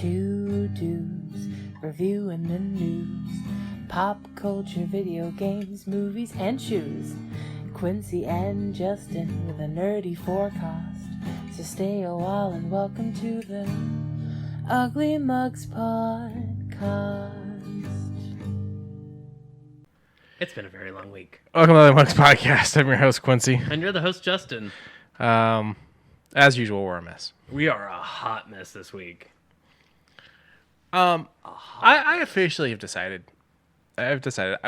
Two dudes reviewing the news, pop culture, video games, movies, and shoes. Quincy and Justin with a nerdy forecast. So stay a while and welcome to the Ugly Mugs Podcast. It's been a very long week. Welcome to the Mugs Podcast. I'm your host, Quincy. And you're the host, Justin. As usual, we're a mess. We are a hot mess this week. I officially have decided. I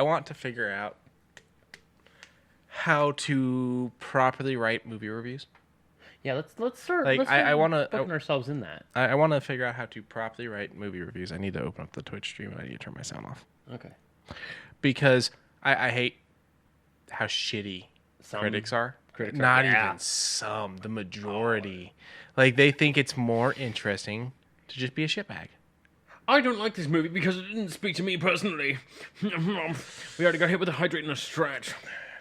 want to figure out how to properly write movie reviews. Yeah, let's start. Like, let's I want to putting ourselves in that. I want to figure out how to properly write movie reviews. I need to open up the Twitch stream and I need to turn my sound off. Okay. Because I hate how shitty critics are. Not even some, the majority. Like, they think it's more interesting to just be a shitbag. I don't like this movie because it didn't speak to me personally. We already got hit with a hydrate and a stretch.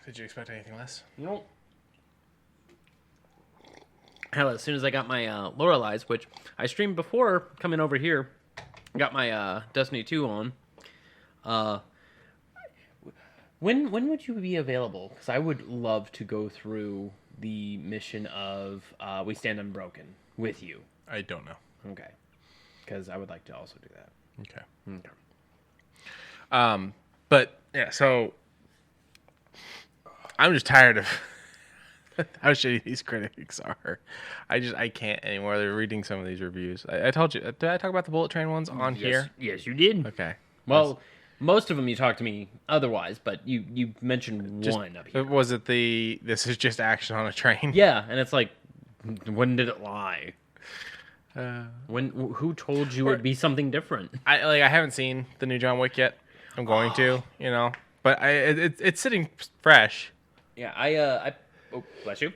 Did you expect anything less? Nope. Hell, as soon as I got my Loreley's, which I streamed before coming over here, got my Destiny 2 on. When would you be available? Because I would love to go through the mission of We Stand Unbroken with you. I don't know. Okay. Because I would like to also do that. Okay. But yeah, so I'm just tired of how shitty these critics are. I can't anymore. They're reading some of these reviews. I told you. Did I talk about the Bullet Train ones on here? Yes, you did. Okay. Well, most of them you talked to me otherwise, but you mentioned one up here. Was it this is just action on a train? Yeah, and it's like, when did it lie? Who told you it'd be something different? I haven't seen the new John Wick yet. I'm going to, but it's sitting fresh. Yeah, I bless you.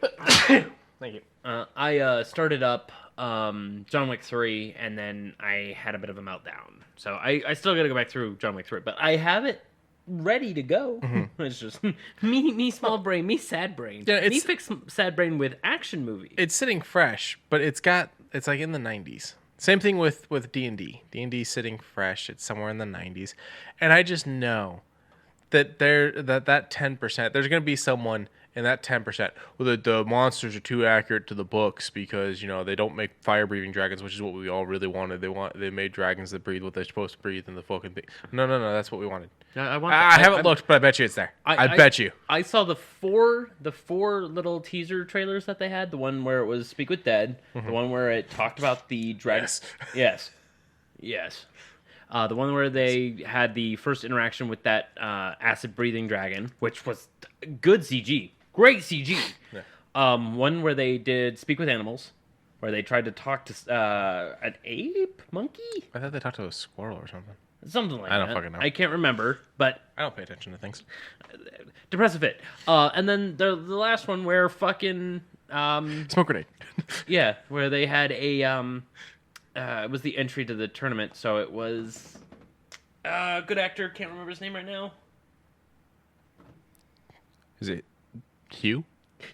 Thank you. I started up John Wick 3, and then I had a bit of a meltdown. So I still got to go back through John Wick 3, but I have it ready to go. Mm-hmm. It's just me small brain, me sad brain. Yeah, me fix sad brain with action movies. It's sitting fresh, but it's like in the 90s. Same thing with D&D. D&D's sitting fresh. It's somewhere in the 90s. And I just know that that 10%, there's going to be someone in that 10%. Well, the monsters are too accurate to the books because, they don't make fire-breathing dragons, which is what we all really wanted. They made dragons that breathe what they're supposed to breathe in the fucking thing. No, that's what we wanted. I haven't looked, but I bet you it's there. I bet you. I saw the four little teaser trailers that they had. The one where it was Speak with Dead. Mm-hmm. The one where it talked about the dragons. Yes. The one where they had the first interaction with that acid-breathing dragon, which was good CG. Great CG. Yeah. One where they did Speak with Animals, where they tried to talk to an ape? Monkey? I thought they talked to a squirrel or something. Something like that. I don't fucking know. I can't remember, but... I don't pay attention to things. Depressive Fit. And then the last one where fucking... Smoke grenade. Yeah, where they had a... it was the entry to the tournament, so it was... good actor, can't remember his name right now. Is it Hugh?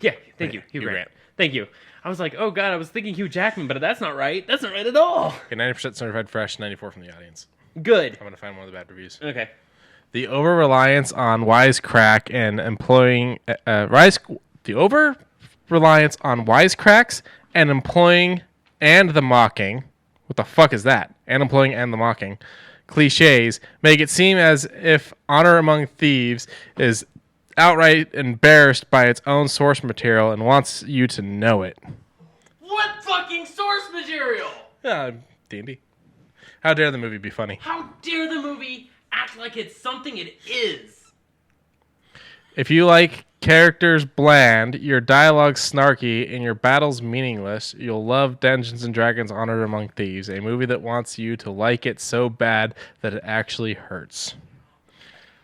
Yeah, thank you. Hugh Grant. Thank you. I was like, oh god, I was thinking Hugh Jackman, but that's not right. That's not right at all. Okay, 90% certified fresh, 94 from the audience. Good. I'm going to find one of the bad reviews. Okay. The over-reliance on wisecrack and employing... the over-reliance on wisecracks and employing and the mocking... What the fuck is that? And employing and the mocking. Cliches make it seem as if Honor Among Thieves is outright embarrassed by its own source material and wants you to know it. What fucking source material? D&D. How dare the movie be funny? How dare the movie act like it's something it is? If you like characters bland, your dialogue snarky, and your battles meaningless, you'll love Dungeons & Dragons Honor Among Thieves, a movie that wants you to like it so bad that it actually hurts.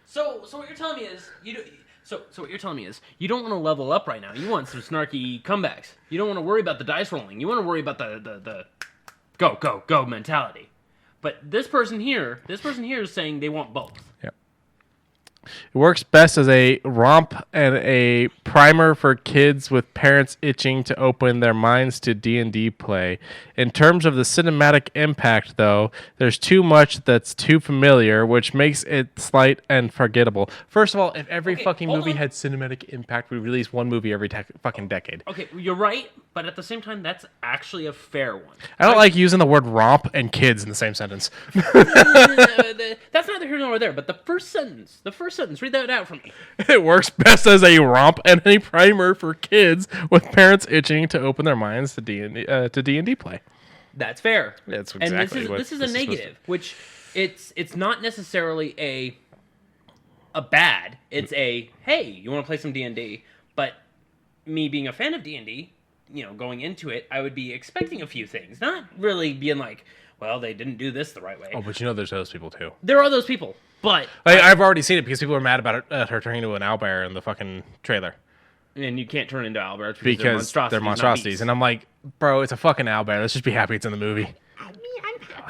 So what you're telling me is you don't want to level up right now. You want some snarky comebacks. You don't want to worry about the dice rolling. You want to worry about the go mentality. But this person here is saying they want both. Yep. It works best as a romp and a primer for kids with parents itching to open their minds to D&D play. In terms of the cinematic impact, though, there's too much that's too familiar, which makes it slight and forgettable. First of all, if every fucking movie had cinematic impact, we'd release one movie every fucking decade. Okay, you're right, but at the same time, that's actually a fair one. I don't like using the word romp and kids in the same sentence. That's neither here nor there, but the first sentence, read that out for me. It works best as a romp and a primer for kids with parents itching to open their minds to D&D play. That's fair. That's exactly and this is a negative, which it's not necessarily a bad. It's a hey, you want to play some D&D, but me being a fan of D&D, going into it, I would be expecting a few things, not really being like, well, they didn't do this the right way. Oh, but there's those people too. There are those people, but I've already seen it because people are mad about her turning into an owlbear in the fucking trailer. And you can't turn into owlbears because they're monstrosities. And I'm like, bro, it's a fucking owlbear. Let's just be happy it's in the movie.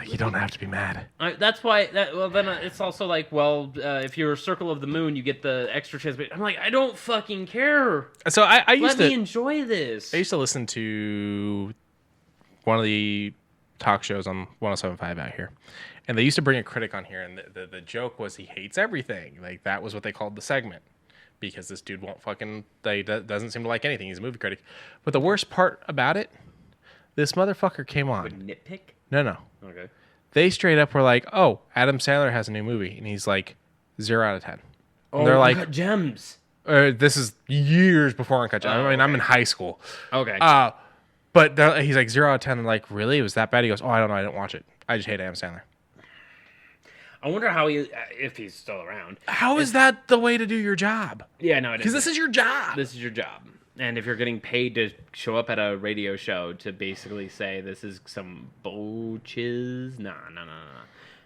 You don't have to be mad. That's why. Then it's also like, if you're a Circle of the Moon, you get the extra chance. But I'm like, I don't fucking care. So I used to let me enjoy this. I used to listen to one of the talk shows on 107.5 out here, and they used to bring a critic on here, and the joke was he hates everything. Like that was what they called the segment, because this dude won't fucking doesn't seem to like anything. He's a movie critic. But the worst part about it, this motherfucker came on. Would nitpick? No. Okay. They straight up were like, "Oh, Adam Sandler has a new movie," and he's like, 0 out of 10. Oh, they're like, Uncut Gems. This is years before Uncut Gems. I mean, I'm in high school. Okay. But he's like 0 out of 10. And like, really? It was that bad? He goes, "Oh, I don't know. I didn't watch it. I just hate Adam Sandler." I wonder if he's still around. How is that the way to do your job? Yeah, no, it is. Because this is your job. This is your job. And if you're getting paid to show up at a radio show to basically say this is some bullchiz, no.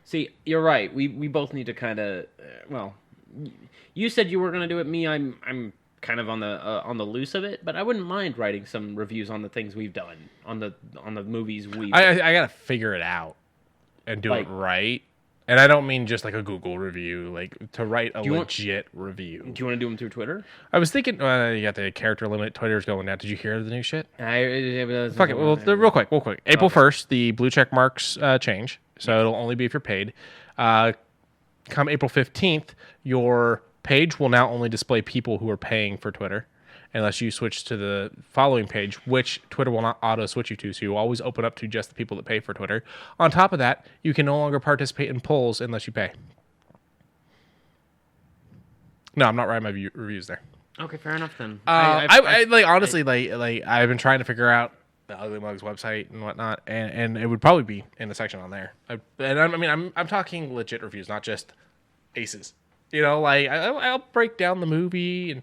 See, you're right. We both need to kind of, you said you were going to do it. Me, I'm kind of on the loose of it, but I wouldn't mind writing some reviews on the things we've done, on the movies we've done. I gotta figure it out and do it right. And I don't mean just like a Google review, like to write a legit review. Do you want to do them through Twitter? I was thinking, you got the character limit. Twitter's going now. Did you hear the new shit? Fuck it. Well, real quick. April 1st, the blue check marks change. So it'll only be if you're paid. Come April 15th, your page will now only display people who are paying for Twitter, unless you switch to the following page, which Twitter will not auto-switch you to, so you always open up to just the people that pay for Twitter. On top of that, you can no longer participate in polls unless you pay. No, I'm not writing my reviews there. Okay, fair enough then. Honestly, I've been trying to figure out the Ugly Mugs website and whatnot, and it would probably be in the section on there. I'm talking legit reviews, not just aces. I'll break down the movie and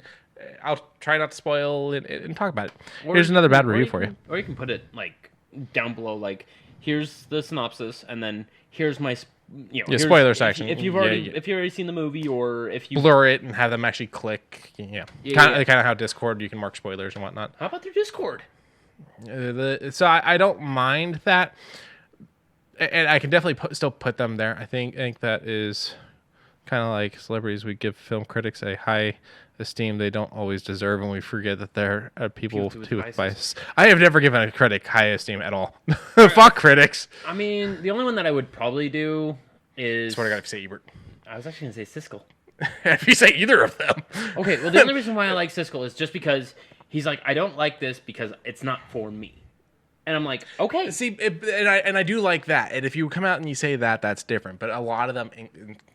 I'll try not to spoil and talk about it. Here's another bad review for you. Or you can put it like down below, like here's the synopsis, and then here's my spoiler section. If you've already seen the movie, or if you blur it and have them actually click, kind of how Discord you can mark spoilers and whatnot. How about through Discord? So I don't mind that, and I can definitely still put them there. I think that is kind of like celebrities. We give film critics a high esteem they don't always deserve, and we forget that there are people too with bias. I have never given a critic high esteem at all. Fuck critics. I mean, the only one that I would probably do is... Swear to God, if you say Ebert. I was actually going to say Siskel. If you say either of them. Okay, well, the only reason why I like Siskel is just because he's like, I don't like this because it's not for me. And I'm like, okay. See, and I do like that. And if you come out and you say that, that's different. But a lot of them,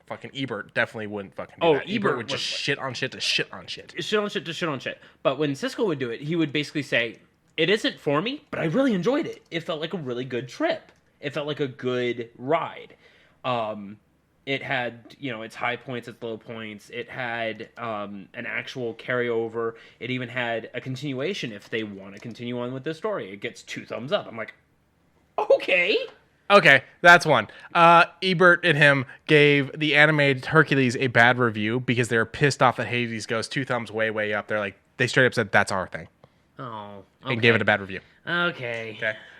fucking Ebert definitely wouldn't fucking do that. Ebert would just shit on shit to shit on shit. Shit on shit to shit on shit. But when Siskel would do it, he would basically say, it isn't for me, but I really enjoyed it. It felt like a really good trip. It felt like a good ride. It had, its high points, its low points. It had an actual carryover. It even had a continuation if they want to continue on with this story. It gets 2 thumbs up. I'm like, okay. Okay, that's one. Ebert and him gave the animated Hercules a bad review because they were pissed off that Hades goes 2 thumbs way up. They straight up said, that's our thing. Oh, okay. And gave it a bad review. Okay.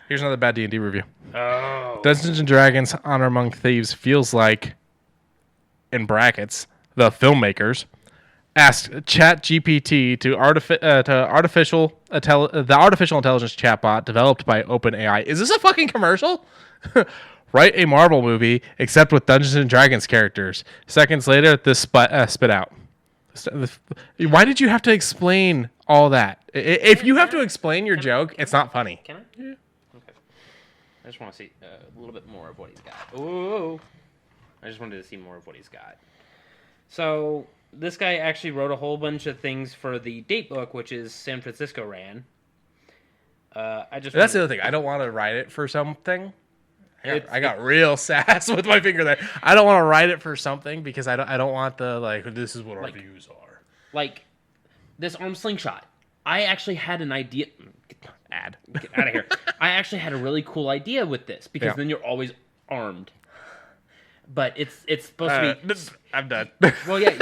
Here's another bad D&D review. Oh. Dungeons & Dragons Honor Among Thieves feels like, in brackets, the filmmakers, asked ChatGPT the artificial intelligence chatbot developed by OpenAI. Is this a fucking commercial? Write a Marvel movie, except with Dungeons and Dragons characters. Seconds later, this spit out. Why did you have to explain all that? If you have to explain your joke, it's not funny. Can I? Yeah. Okay. I just want to see a little bit more of what he's got. Ooh. I just wanted to see more of what he's got. So, this guy actually wrote a whole bunch of things for the date book, which is San Francisco Ran. That's the other thing. I don't want to write it for something. I got real sass with my finger there. I don't want to write it for something because I don't want the, like, this is what our views are. Like, this arm slingshot. I actually had an idea. Get out of here. I actually had a really cool idea with this because then you're always armed. But it's supposed to be. I'm done. Well, yeah,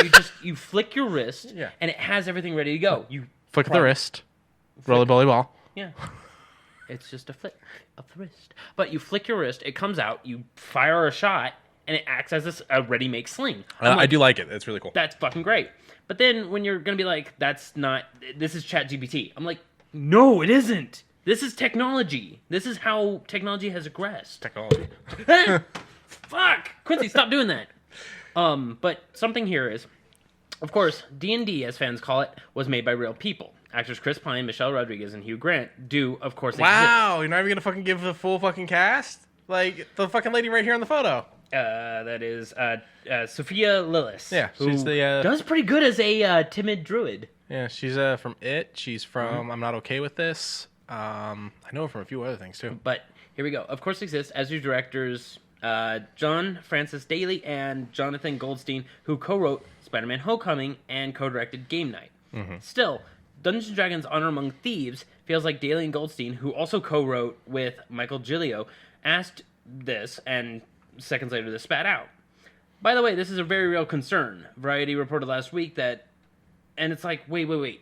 you flick your wrist, and it has everything ready to go. You flick the wrist, roly poly ball. Yeah, it's just a flick of the wrist. But you flick your wrist, it comes out. You fire a shot, and it acts as a ready-make sling. I do like it. It's really cool. That's fucking great. But then when you're gonna be like, this is ChatGPT. I'm like, no, it isn't. This is technology. This is how technology has regressed. Technology. Fuck! Quincy, stop doing that. But something here is, of course, D&D, as fans call it, was made by real people. Actors Chris Pine, Michelle Rodriguez, and Hugh Grant do, of course, exist. Wow, you're not even gonna fucking give the full fucking cast? Like, the fucking lady right here in the photo. That is Sophia Lillis. Yeah, she's does pretty good as a timid druid. Yeah, she's from It. She's from I'm Not Okay With This. I know her from a few other things, too. But here we go. Of course exists, as do directors John Francis Daly and Jonathan Goldstein, who co-wrote Spider-Man Homecoming and co-directed Game Night. Mm-hmm. Still, Dungeons & Dragons Honor Among Thieves feels like Daly and Goldstein, who also co-wrote with Michael Giglio, asked this, and seconds later this spat out. By the way, this is a very real concern. Variety reported last week that, and it's like, wait.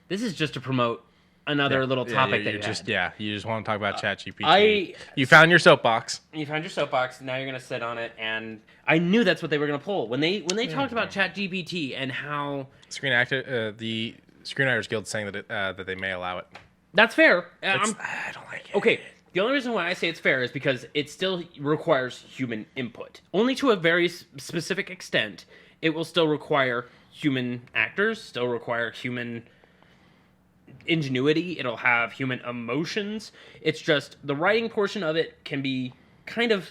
This is just to promote another little topic that you just had. You just want to talk about ChatGPT. You found your soapbox. You found your soapbox. Now you're going to sit on it, and I knew that's what they were going to pull when they talked about ChatGPT and how the Screenwriters Guild saying that they may allow it. That's fair. I don't like it. Okay. The only reason why I say it's fair is because it still requires human input. Only to a very specific extent. It will still require human actors, still require human ingenuity. It'll have human emotions. It's just the writing portion of it can be kind of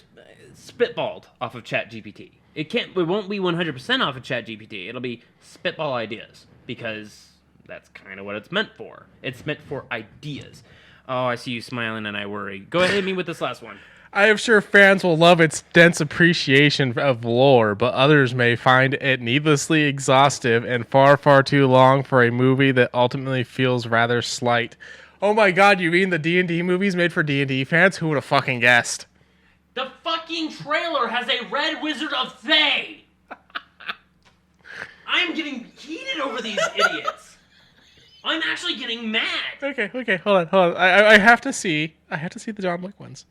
spitballed off of ChatGPT. It won't be 100% off of ChatGPT. It'll be spitball ideas because that's kind of what it's meant for. It's meant for ideas. Oh, I see you smiling and I worry. Go ahead and hit me with this last one. I am sure fans will love its dense appreciation of lore, but others may find it needlessly exhaustive and far, far too long for a movie that ultimately feels rather slight. Oh my god, you mean the D&D movies made for D&D fans? Who would have fucking guessed? The fucking trailer has a Red Wizard of Thay! I'm getting heated over these idiots. I'm actually getting mad. Okay, hold on. I have to see the John Wick ones.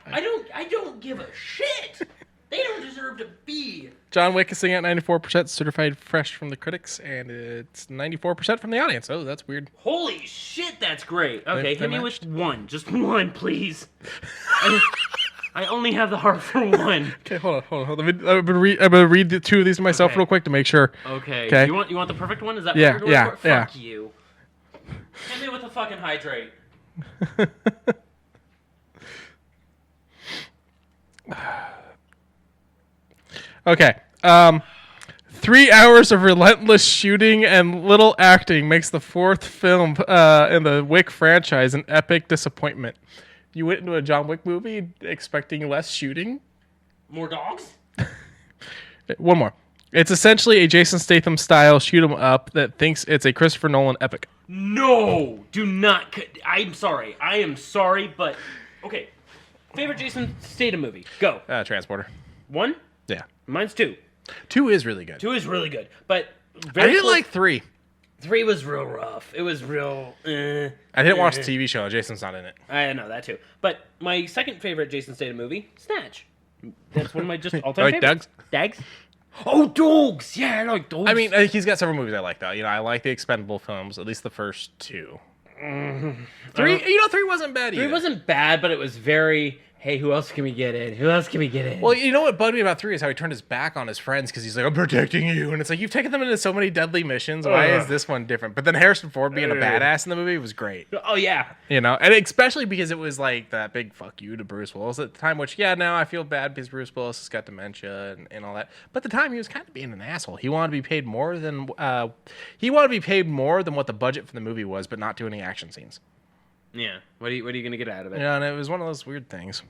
I don't give a shit. They don't deserve to be. John Wick is sitting at 94% certified fresh from the critics, and it's 94% from the audience. Oh, that's weird. Holy shit, that's great. Okay, hit me with one. Just one, please. I only have the heart for one. Okay, hold on. I'm gonna read the two of these to myself real quick to make sure. Okay. You want the perfect one? Is that what you're going for? Fuck you. Hit me with the fucking hydrate. Okay. 3 hours of relentless shooting and little acting makes the fourth film in the Wick franchise an epic disappointment. You went into a John Wick movie expecting less shooting? More dogs? One more. It's essentially a Jason Statham style shoot 'em up that thinks it's a Christopher Nolan epic. No, do not. I'm sorry. I am sorry, but okay. Favorite Jason Statham movie? Go. Transporter. 1? Yeah. Mine's 2. 2 is really good. 2 is really good, but I didn't like 3. 3 was real rough. It was real. I didn't watch the TV show. Jason's not in it. I know that too. But my second favorite Jason Statham movie, Snatch. That's one of my just all-time favorites. Dags? Oh, dogs! Yeah, I like dogs. I mean, he's got several movies I like, though. I like the Expendable films, at least the first two. 3 wasn't bad either. 3 wasn't bad, but it was very, hey, who else can we get in? Who else can we get in? Well, you know what bugged me about 3 is how he turned his back on his friends because he's like, I'm protecting you. And it's like, you've taken them into so many deadly missions. Why is this one different? But then Harrison Ford being a badass in the movie was great. Oh, yeah. And especially because it was like that big fuck you to Bruce Willis at the time, which, now I feel bad because Bruce Willis has got dementia and all that. But at the time, he was kind of being an asshole. He wanted to be paid more than what the budget for the movie was, but not do any action scenes. Yeah. What are you going to get out of it? Yeah, and it was one of those weird things.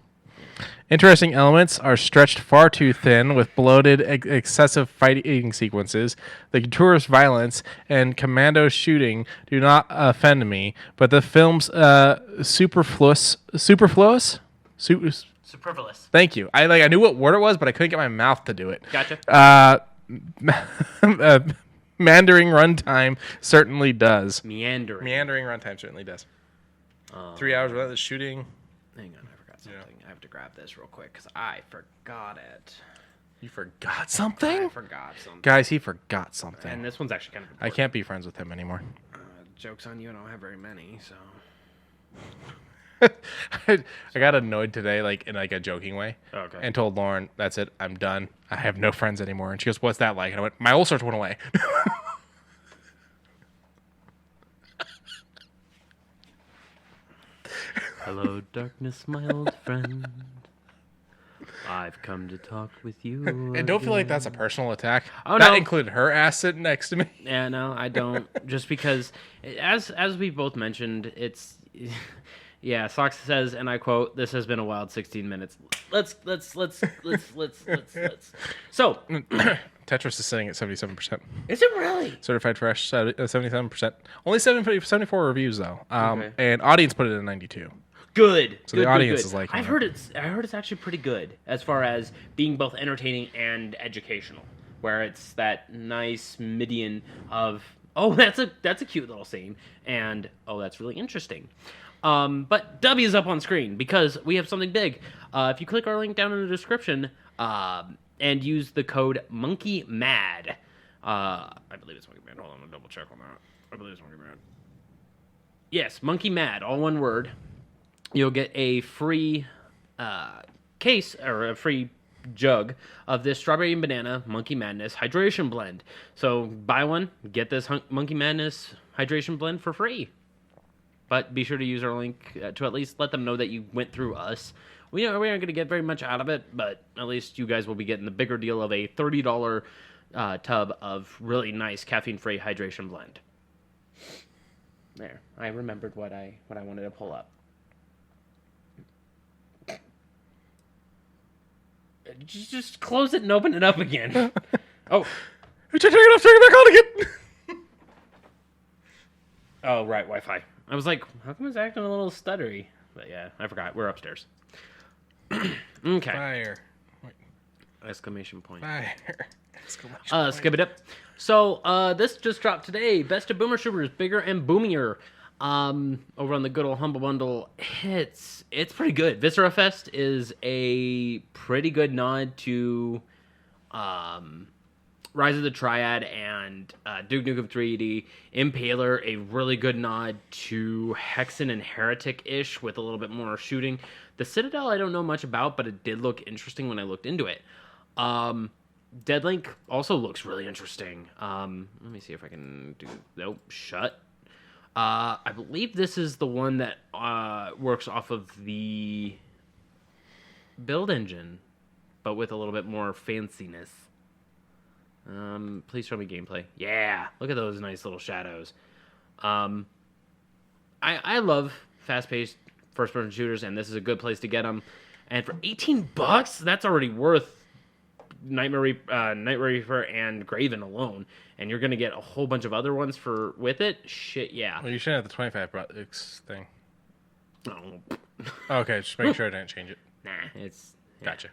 Interesting elements are stretched far too thin with bloated, excessive fighting sequences. The gratuitous violence and commando shooting do not offend me, but the film's superfluous. Thank you. I knew what word it was, but I couldn't get my mouth to do it. Gotcha. Meandering runtime certainly does. Meandering runtime certainly does. 3 hours without the shooting. Hang on, I forgot something. I have to grab this real quick because I forgot it. You forgot something? I forgot something. Guys, he forgot something. And this one's actually kind of important. I can't be friends with him anymore. Joke's on you, I don't have very many, so... I got annoyed today, in a joking way. Okay. And told Lauren, that's it, I'm done. I have no friends anymore. And she goes, what's that like? And I went, my ulcers went away. Hello, darkness, my old friend. I've come to talk with you. And don't feel like that's a personal attack. Oh, that no. included her ass sitting next to me. Yeah, no, I don't. Just because, as we both mentioned, it's... Yeah, Sox says, and I quote, "This has been a wild 16 minutes." Let's. So, Tetris is sitting at 77%. is it really? Certified fresh, 77%. Only 74 reviews though. Okay. And audience put it at 92. Good. So the audience is liking I've it. heard it's actually pretty good as far as being both entertaining and educational, where it's that nice median of that's a cute little scene, and that's really interesting. But W is up on screen because we have something big. If you click our link down in the description and use the code MonkeyMad, I believe it's MonkeyMad. Hold on, I'll double check on that. I believe it's MonkeyMad. Yes, MonkeyMad, all one word. You'll get a free case or a free jug of this strawberry and banana Monkey Madness hydration blend. So buy one, get this Monkey Madness hydration blend for free. But be sure to use our link to at least let them know that you went through us. We aren't going to get very much out of it, but at least you guys will be getting the bigger deal of a $30 tub of really nice caffeine-free hydration blend. There, I remembered what I wanted to pull up. Just close it and open it up again. Oh. Take it back on again. Oh, right, Wi-Fi. I was like, how come it's acting a little stuttery? But yeah, I forgot. We're upstairs. Okay. Fire. Exclamation point. Fire. Exclamation point. Skip it up. So, this just dropped today. Best of Boomer Shooters, Bigger and Boomier. Over on the good old Humble Bundle. It's pretty good. Viscera Fest is a pretty good nod to Rise of the Triad and Duke Nukem 3D. Impaler, a really good nod to Hexen and Heretic-ish with a little bit more shooting. The Citadel I don't know much about, but it did look interesting when I looked into it. Deadlink also looks really interesting. Let me see if I can do... Nope, shut. I believe this is the one that works off of the build engine, but with a little bit more fanciness. Please show me gameplay. Yeah, look at those nice little shadows. I love fast-paced first-person shooters, and this is a good place to get them. And for $18, that's already worth Night Reaper and Graven alone, and you're gonna get a whole bunch of other ones with it. Shit, yeah. Well, you shouldn't have the 25 bucks thing. Oh. Okay, just make sure I didn't change it. Nah, it's yeah. Gotcha.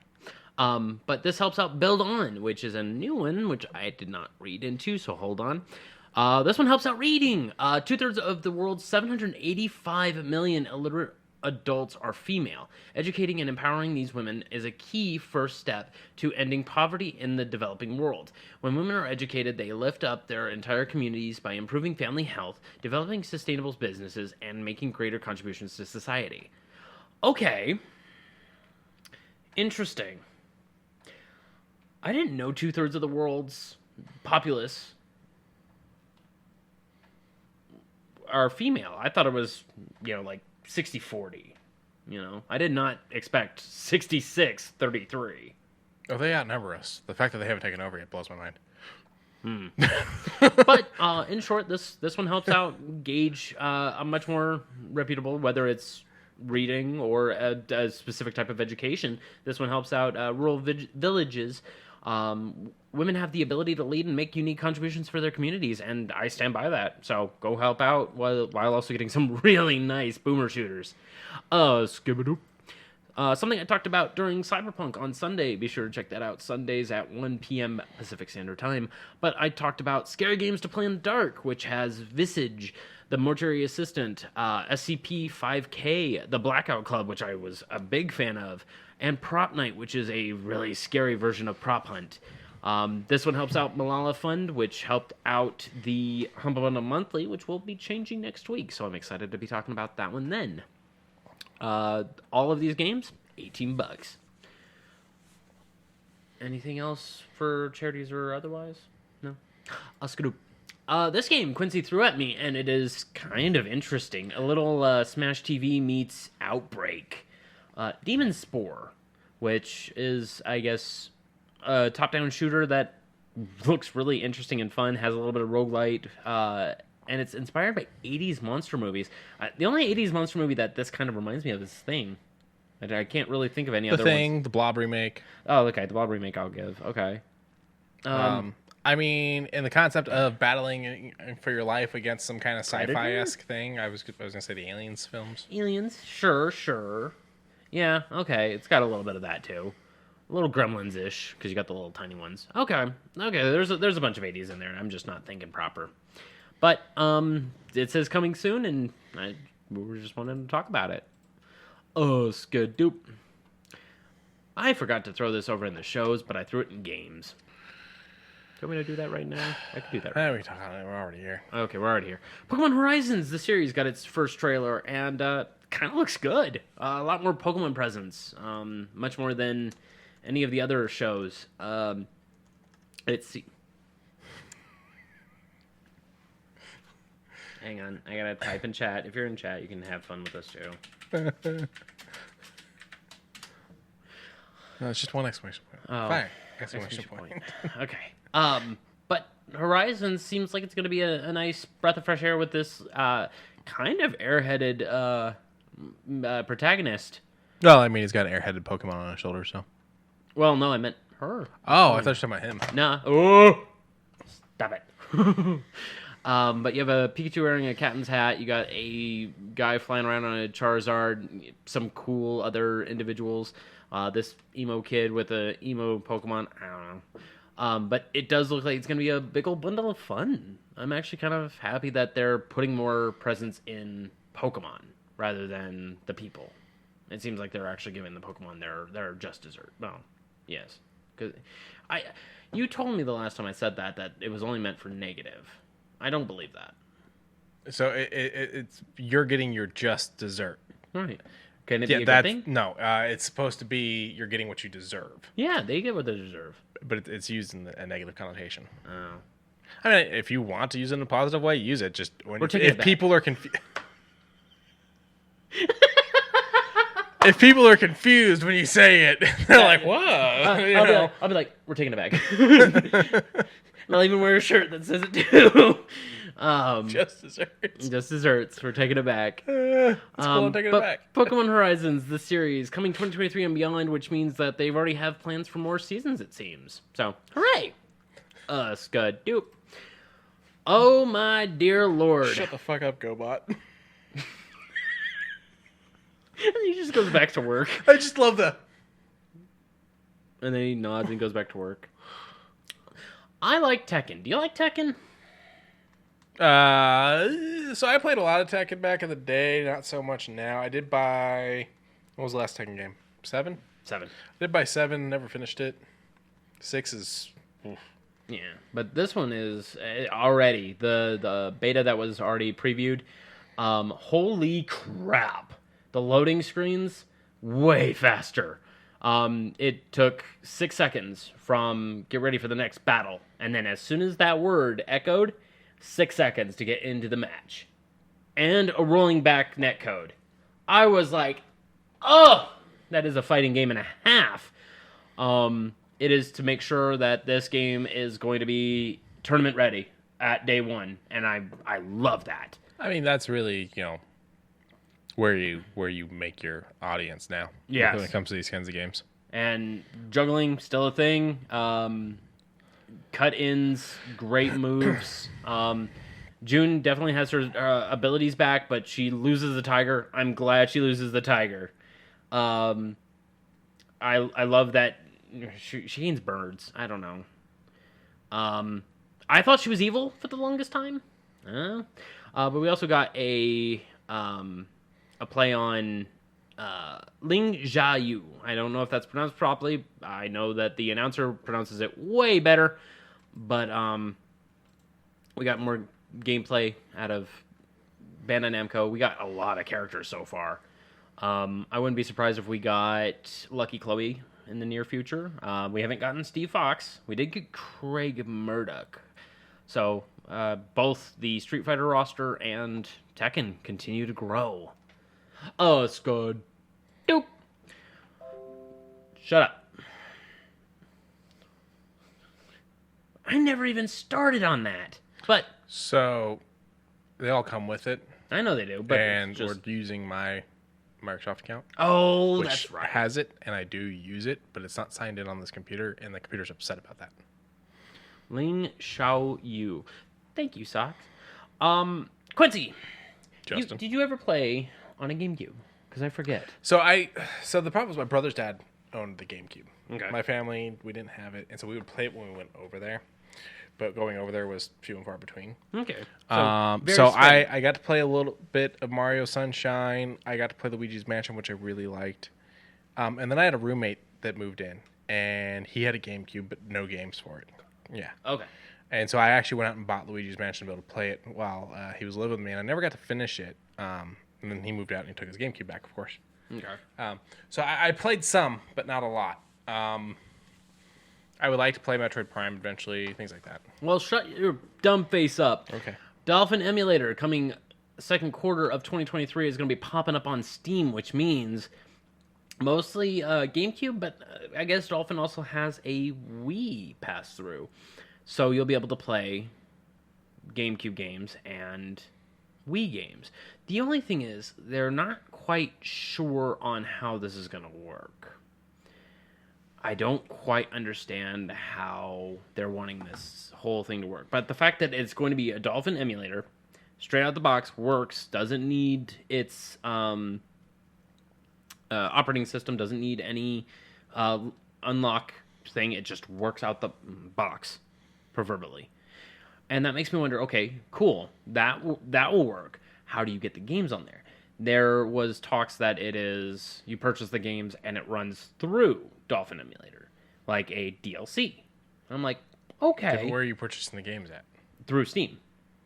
But this helps out Build On, which is a new one, which I did not read into, so hold on. This one helps out reading. 2/3 of the world's 785 million illiterate adults are female. Educating and empowering these women is a key first step to ending poverty in the developing world. When women are educated, they lift up their entire communities by improving family health, developing sustainable businesses, and making greater contributions to society. Okay. Interesting. I didn't know 2/3 of the world's populace are female. I thought it was, like 60-40. I did not expect 66-33. Oh, they outnumber us. The fact that they haven't taken over yet blows my mind. But in short, this one helps out gauge a much more reputable, whether it's reading or a specific type of education. This one helps out rural villages. Women have the ability to lead and make unique contributions for their communities, and I stand by that. So go help out while also getting some really nice boomer shooters. Skibadoo. Something I talked about during Cyberpunk on Sunday. Be sure to check that out. Sundays at 1 p.m. Pacific Standard Time. But I talked about scary games to play in the dark, which has Visage, the Mortuary Assistant, SCP-5K, the Blackout Club, which I was a big fan of, and Prop Night, which is a really scary version of Prop Hunt. This one helps out Malala Fund, which helped out the Humble Bundle Monthly, which will be changing next week. So I'm excited to be talking about that one then. All of these games, $18. Anything else for charities or otherwise? No? Skidoo. This game Quincy threw at me, and it is kind of interesting. A little Smash TV meets Outbreak. Demon Spore, which is, I guess, a top-down shooter that looks really interesting and fun, has a little bit of roguelite, and it's inspired by 80s monster movies. The only 80s monster movie that this kind of reminds me of is Thing. I can't really think of any other ones. The Thing, the Blob remake. Oh, okay, the Blob remake I'll give. Okay. I mean, in the concept of battling for your life against some kind of sci-fi-esque thing, I was going to say the Aliens films. Aliens? Sure. Yeah, okay, it's got a little bit of that, too. A little Gremlins-ish, because you got the little tiny ones. Okay, there's a bunch of 80s in there. I'm just not thinking proper. But it says coming soon, and we just wanted to talk about it. Skadoop. I forgot to throw this over in the shows, but I threw it in games. Do you want me to do that right now? I could do that right now. We talk about it. We're already here. Okay, we're already here. Pokemon Horizons, the series, got its first trailer, and kind of looks good. A lot more Pokemon presence, much more than any of the other shows. Let's see. Hang on, I gotta type in chat. If you're in chat, you can have fun with us too. No, it's just one exclamation point. Oh, fine. Exclamation point. Okay. But Horizon seems like it's gonna be a nice breath of fresh air with this kind of airheaded protagonist. Well, I mean, he's got an airheaded Pokemon on his shoulder, so. Well, no, I meant her. Oh, I thought you were talking about him. Nah. Oh, stop it. But you have a Pikachu wearing a captain's hat. You got a guy flying around on a Charizard. Some cool other individuals. This emo kid with a emo Pokemon. I don't know. But it does look like it's going to be a big old bundle of fun. I'm actually kind of happy that they're putting more presence in Pokemon rather than the people. It seems like they're actually giving the Pokemon their just dessert. Well, yes. Because you told me the last time I said that it was only meant for negative. I don't believe that. So it's you're getting your just dessert. Right. Can it be a good thing? No, it's supposed to be you're getting what you deserve. Yeah, they get what they deserve. But it's used in a negative connotation. Oh. I mean, if you want to use it in a positive way, use it. Just if people are confused. If people are confused when you say it, they're like, "Whoa!" I'll be like, "We're taking it back." And I'll even wear a shirt that says it too. Just desserts. Just desserts. We're taking it back. It's cool. I'm taking it back. Pokemon Horizons, the series, coming 2023 and beyond, which means that they already have plans for more seasons. It seems. So, hooray! Skadoop. Oh my dear lord! Shut the fuck up, GoBot. And he just goes back to work. I just love that. And then he nods and goes back to work. I like Tekken. Do you like Tekken? So I played a lot of Tekken back in the day, not so much now. I did buy, what was the last Tekken game? 7? 7. I did buy 7, never finished it. 6 is... Yeah, but this one is already the beta that was already previewed. Holy crap! The loading screens way faster. It took 6 seconds from get ready for the next battle, and then as soon as that word echoed, 6 seconds to get into the match, and a rolling back netcode. I was like, oh, that is a fighting game and a half. It is to make sure that this game is going to be tournament ready at day one, and I love that. I mean, that's really, where you make your audience now. Yes. When it comes to these kinds of games. And juggling, still a thing. Cut-ins, great moves. June definitely has her abilities back, but she loses the tiger. I'm glad she loses the tiger. I love that she gains birds. I don't know. I thought she was evil for the longest time. But we also got a play on Ling Jiayu. I don't know if that's pronounced properly. I know that the announcer pronounces it way better. But we got more gameplay out of Bandai Namco. We got a lot of characters so far. I wouldn't be surprised if we got Lucky Chloe in the near future. We haven't gotten Steve Fox. We did get Craig Murdoch. So both the Street Fighter roster and Tekken continue to grow. Oh, it's good. Doop. Shut up. I never even started on that. But So, they all come with it. I know they do. But And just... we're using my Microsoft account. Oh, which that's right. has it, and I do use it, but it's not signed in on this computer, and the computer's upset about that. Ling Xiao Yu. Thank you, Sock. Quincy, Justin. did you ever play on a GameCube? Because I forget. So the problem was my brother's dad owned the GameCube. Okay. My family, we didn't have it, and so we would play it when we went over there. But going over there was few and far between. Okay. So I got to play a little bit of Mario Sunshine. I got to play Luigi's Mansion, which I really liked. And then I had a roommate that moved in, and he had a GameCube, but no games for it. Yeah. Okay. And so I actually went out and bought Luigi's Mansion to be able to play it while he was living with me, and I never got to finish it. And then he moved out and he took his GameCube back, of course. Okay. So I played some, but not a lot. I would like to play Metroid Prime eventually, things like that. Well, shut your dumb face up. Okay. Dolphin Emulator coming second quarter of 2023 is going to be popping up on Steam, which means mostly GameCube, but I guess Dolphin also has a Wii pass-through. So you'll be able to play GameCube games and Wii games. The only thing is, they're not quite sure on how this is going to work. I don't quite understand how they're wanting this whole thing to work. But the fact that it's going to be a Dolphin emulator, straight out the box, works, doesn't need its operating system, doesn't need any unlock thing. It just works out the box, proverbially. And that makes me wonder, okay, cool, that will work. How do you get the games on there? There was talks that it is, you purchase the games and it runs through Dolphin Emulator, like a DLC. I'm like, okay. Where are you purchasing the games at? Through Steam.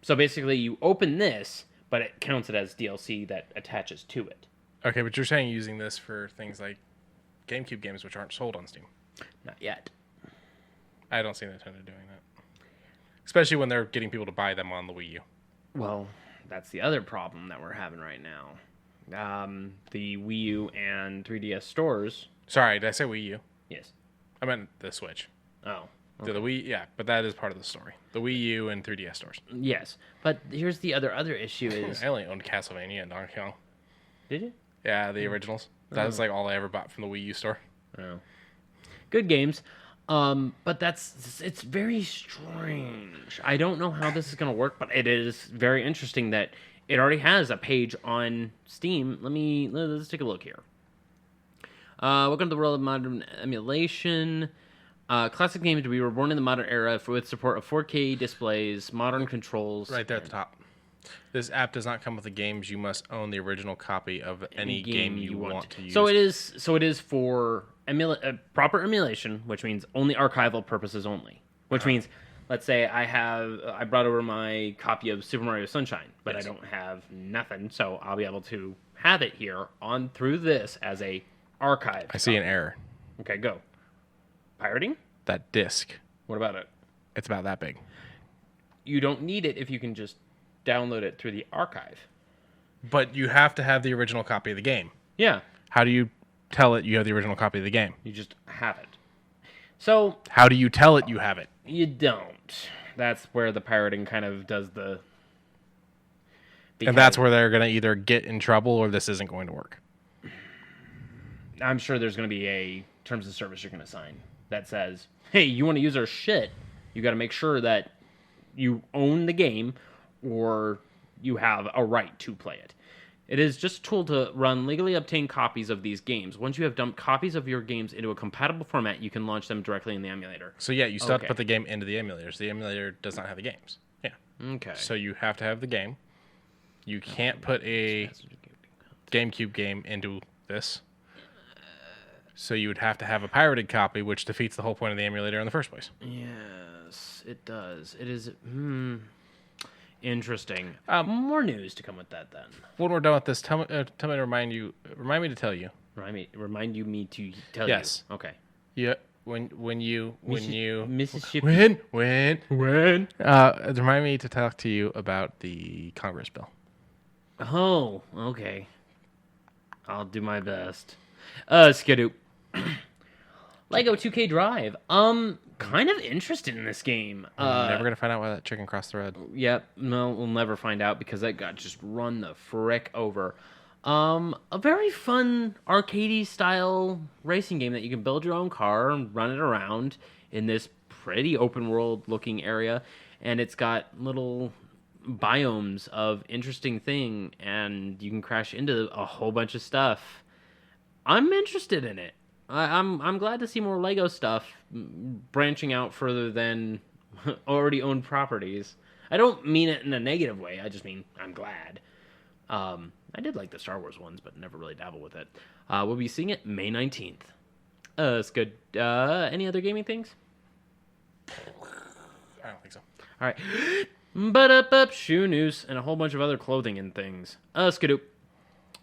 So basically you open this, but it counts it as DLC that attaches to it. Okay, but you're saying using this for things like GameCube games which aren't sold on Steam. Not yet. I don't see Nintendo doing that. Especially when they're getting people to buy them on the Wii U. Well, that's the other problem that we're having right now. The Wii U and 3DS stores. Sorry, did I say Wii U? Yes. I meant the Switch. Oh. Okay. The Wii, yeah, but that is part of the story. The Wii U and 3DS stores. Yes, but here's the other issue is... I only owned Castlevania and Donkey Kong. Did you? Yeah, the originals. That was like all I ever bought from the Wii U store. Oh. Good games. But it's very strange. I don't know how this is going to work, but it is very interesting that it already has a page on Steam. Let's take a look here. Welcome to the world of modern emulation. Classic games to be reborn in the modern era with support of 4K displays, modern controls. Right there at the top. This app does not come with the games. You must own the original copy of any game you want to use. So it is for proper emulation, which means only archival purposes only. Which means, let's say I brought over my copy of Super Mario Sunshine, but I don't have nothing, so I'll be able to have it here on through this as a archive. I see an error. Okay, go. Pirating? That disc. What about it? It's about that big. You don't need it if you can just download it through the archive. But you have to have the original copy of the game. Yeah. How do you tell it you have the original copy of the game? You just have it. So how do you tell it you have it? You don't. That's where the pirating kind of does the... And that's where they're going to either get in trouble or this isn't going to work. I'm sure there's going to be a terms of service you're going to sign that says, hey, you want to use our shit, you got to make sure that you own the game or you have a right to play it. It is just a tool to run legally obtained copies of these games. Once you have dumped copies of your games into a compatible format, you can launch them directly in the emulator. So yeah, you still have to put the game into the emulators. The emulator does not have the games. Yeah. Okay. So you have to have the game. You can't put a GameCube game into this. So you would have to have a pirated copy, which defeats the whole point of the emulator in the first place. Yes, it does. It is interesting. More news to come with that then. When we're done with this, tell me to remind me to tell you. Remind me to tell yes. you. Okay. Yeah. When you Mississippi. When remind me to talk to you about the Congress bill. Oh, okay. I'll do my best. Skidoo. Lego 2K Drive. Kind of interested in this game. Never gonna find out why that chicken crossed the road. Yep. No, we'll never find out because that got just run the frick over. A very fun arcadey style racing game that you can build your own car and run it around in this pretty open world looking area, and it's got little biomes of interesting thing, and you can crash into a whole bunch of stuff. I'm interested in it. I'm glad to see more Lego stuff branching out further than already owned properties. I don't mean it in a negative way. I just mean I'm glad. I did like the Star Wars ones, but never really dabbled with it. We'll be seeing it May 19th. It's good. Any other gaming things? I don't think so. All right. But shoe news and a whole bunch of other clothing and things. Skidoo.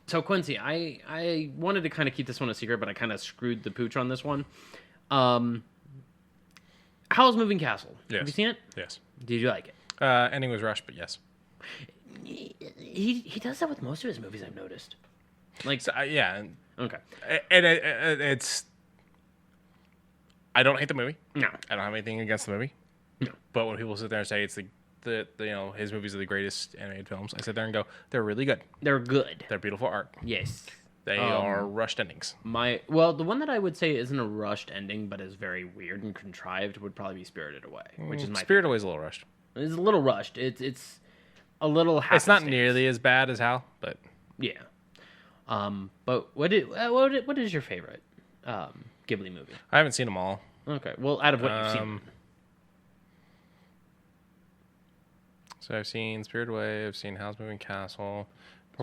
So Quincy, I wanted to kind of keep this one a secret, but I kind of screwed the pooch on this one. Howl's Moving Castle? Yes. Have you seen it? Yes. Did you like it? Ending was rushed, but yes. He does that with most of his movies, I've noticed. Like, so, yeah. Okay. And it's. I don't hate the movie. No. I don't have anything against the movie. No. But when people sit there and say it's the his movies are the greatest animated films, I sit there and go, they're really good. They're good. They're beautiful art. Yes. They are rushed endings. The one that I would say isn't a rushed ending, but is very weird and contrived, would probably be Spirited Away, which is my Spirited Away is a little rushed. It's a little rushed. It's a little. It's not nearly as bad as Hal, but yeah. But what is your favorite Ghibli movie? I haven't seen them all. Okay. Well, out of what you've seen. So I've seen Spirited Away. I've seen Howl's Moving Castle.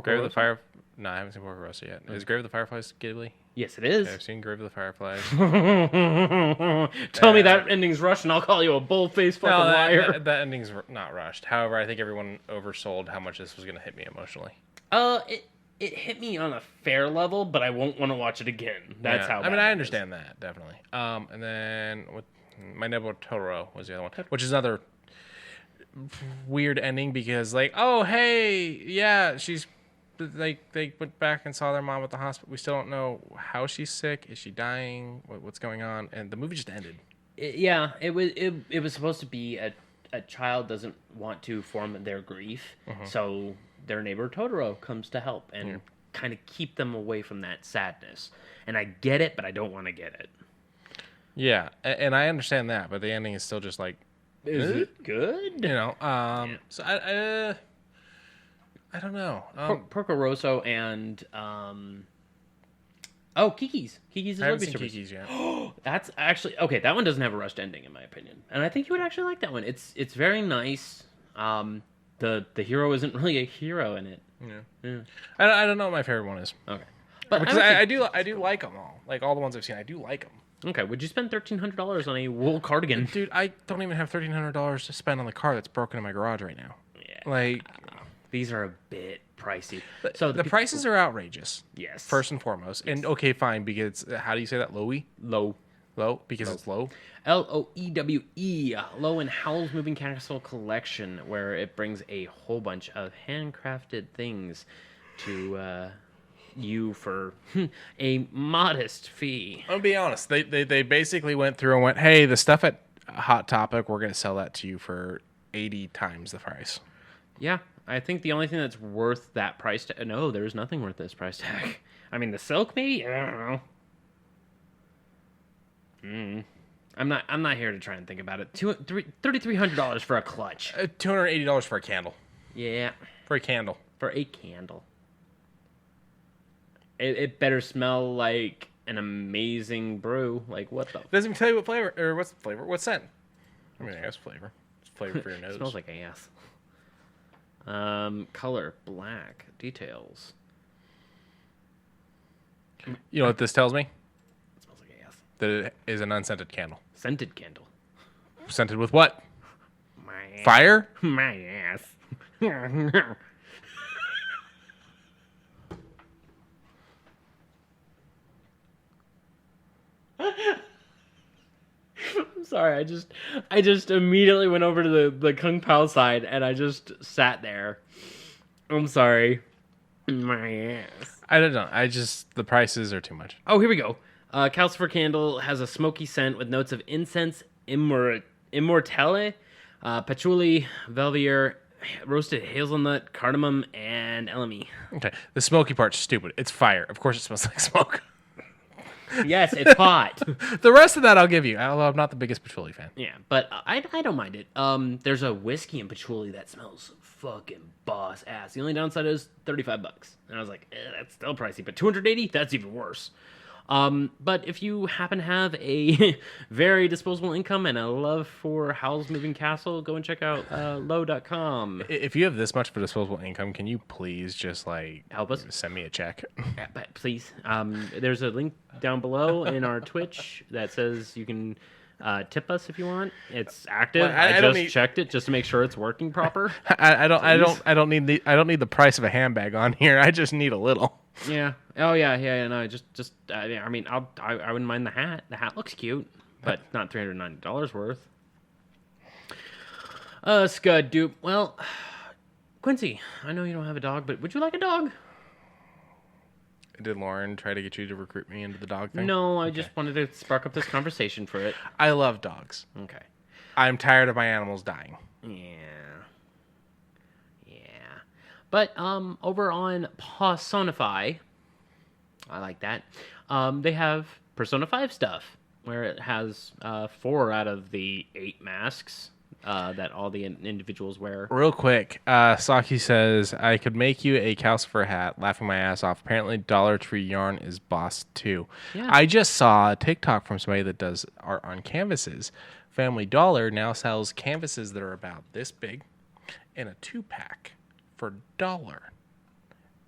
Grave of the Fire. No, I haven't seen Porco Rosso yet. Is Grave of the Fireflies Ghibli? Yes, it is. Okay, I've seen Grave of the Fireflies. Tell me that ending's rushed, and I'll call you a bull-faced fucking liar. That ending's not rushed. However, I think everyone oversold how much this was going to hit me emotionally. It hit me on a fair level, but I won't want to watch it again. That's how. I mean, I understand that definitely. And then My Neighbor Totoro was the other one, which is another weird ending because, like, oh hey, yeah, she's like they went back and saw their mom at the hospital. We still don't know how she's sick. Is she dying? What's going on? And the movie just ended. It was supposed to be a child doesn't want to form their grief, so their neighbor Totoro comes to help and kind of keep them away from that sadness. And I get it, but I don't want to get it. Yeah, and I understand that, but the ending is still just like, is it good? So I don't know. Porco Rosso and Oh, Kiki's is I haven't Rugby seen Strippers. Kiki's yet. That's actually okay. That one doesn't have a rushed ending, in my opinion, and I think you would actually like that one. It's very nice. The hero isn't really a hero in it. Yeah. I don't know what my favorite one is. Okay, but Because I do like them all. Like all the ones I've seen, I do like them. Okay, would you spend $1,300 on a wool cardigan? Dude, I don't even have $1,300 to spend on the car that's broken in my garage right now. Yeah, Like, these are a bit pricey. so the prices are outrageous. Yes. First and foremost, and okay, fine, because how do you say that? Low. Low, because it's low. Loewe, Low and Howl's Moving Castle Collection, where it brings a whole bunch of handcrafted things to you for a modest fee. I'll be honest. They basically went through and went, hey, the stuff at Hot Topic, we're going to sell that to you for 80 times the price. Yeah, I think the only thing that's worth that price tag. No, there's nothing worth this price tag. I mean, the silk maybe. I don't know. I'm not here to try and think about it. $3,300 for a clutch. $280 for a candle. Yeah, For a candle. for a candle. It better smell like an amazing brew. Like what the? It doesn't even tell you what flavor, or what's the flavor, what scent. I mean, I guess flavor. It's flavor for your nose. It smells like ass. Color black. Details. You know what this tells me? It smells like ass. That it is an unscented candle. Scented candle. Scented with what? My ass. Fire? My ass. I'm sorry. I just immediately went over to the Kung Pao side and I just sat there. I'm sorry. My ass. I don't know. The prices are too much. Oh, here we go. Calcifer candle has a smoky scent with notes of incense, immortelle, patchouli, velvier, roasted hazelnut, cardamom, and elemi. Okay. The smoky part's stupid. It's fire. Of course it smells like smoke. Yes, it's hot. The rest of that I'll give you, although I'm not the biggest patchouli fan. Yeah, but I don't mind it. There's a whiskey and patchouli that smells fucking boss ass. The only downside is $35, and I was like, that's still pricey. But $280, that's even worse. But if you happen to have a very disposable income and a love for Howl's Moving Castle, go and check out low.com. If you have this much of a disposable income, can you please just Help us? send me a check? Yeah, but please. There's a link down below in our Twitch that says you can tip us if you want. It's active. Well, I I don't just need- checked it just to make sure it's working proper. I don't need the price of a handbag on here. I just need a little. Yeah. Oh yeah. No, just. I mean, I wouldn't mind the hat. The hat looks cute, but not $390 worth. Scud dupe. Well, Quincy, I know you don't have a dog, but would you like a dog? Did Lauren try to get you to recruit me into the dog thing? No, I just wanted to spark up this conversation for it. I love dogs. Okay. I'm tired of my animals dying. Yeah. But over on Personify, I like that. They have Persona 5 stuff where it has 4 out of the 8 masks that all the individuals wear. Real quick, Socky says, I could make you a Calcifer hat, laughing my ass off. Apparently Dollar Tree yarn is boss too. Yeah. I just saw a TikTok from somebody that does art on canvases. Family Dollar now sells canvases that are about this big in a 2-pack for $1.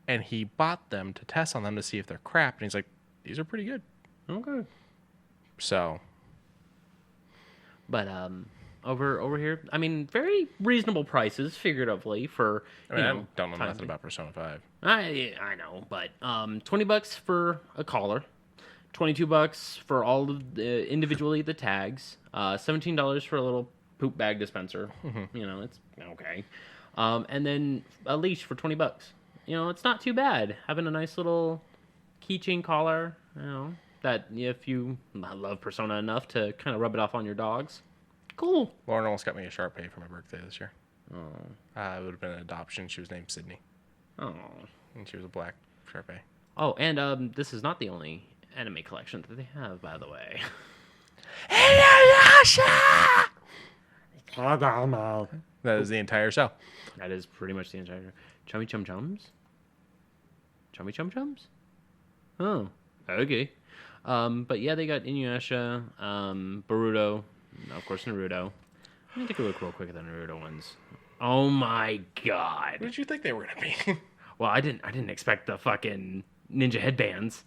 And he bought them to test on them to see if they're crap. And he's like, these are pretty good. Okay. So. But over here, I mean, very reasonable prices, figuratively, for I mean, you I know, don't know time nothing about Persona 5. I know, but $20 for a collar, $22 for all of the individually the tags, $17 for a little poop bag dispenser. Mm-hmm. You know, it's okay, and then a leash for $20. You know, it's not too bad having a nice little keychain collar. You know, that if you love Persona enough to kind of rub it off on your dogs, cool. Lauren almost got me a Sharpay for my birthday this year. It would have been an adoption. She was named Sydney. Oh. And she was a black Sharpay. Oh, and this is not the only anime collection that they have, by the way. That is the entire show. That is pretty much the entire Chummy Chum Chums? Chummy Chum Chums? Oh. Okay. But yeah, they got Inuyasha, Boruto, of course Naruto. Let me take a look real quick at the Naruto ones. Oh my god. What did you think they were gonna be? Well, I didn't expect the fucking ninja headbands.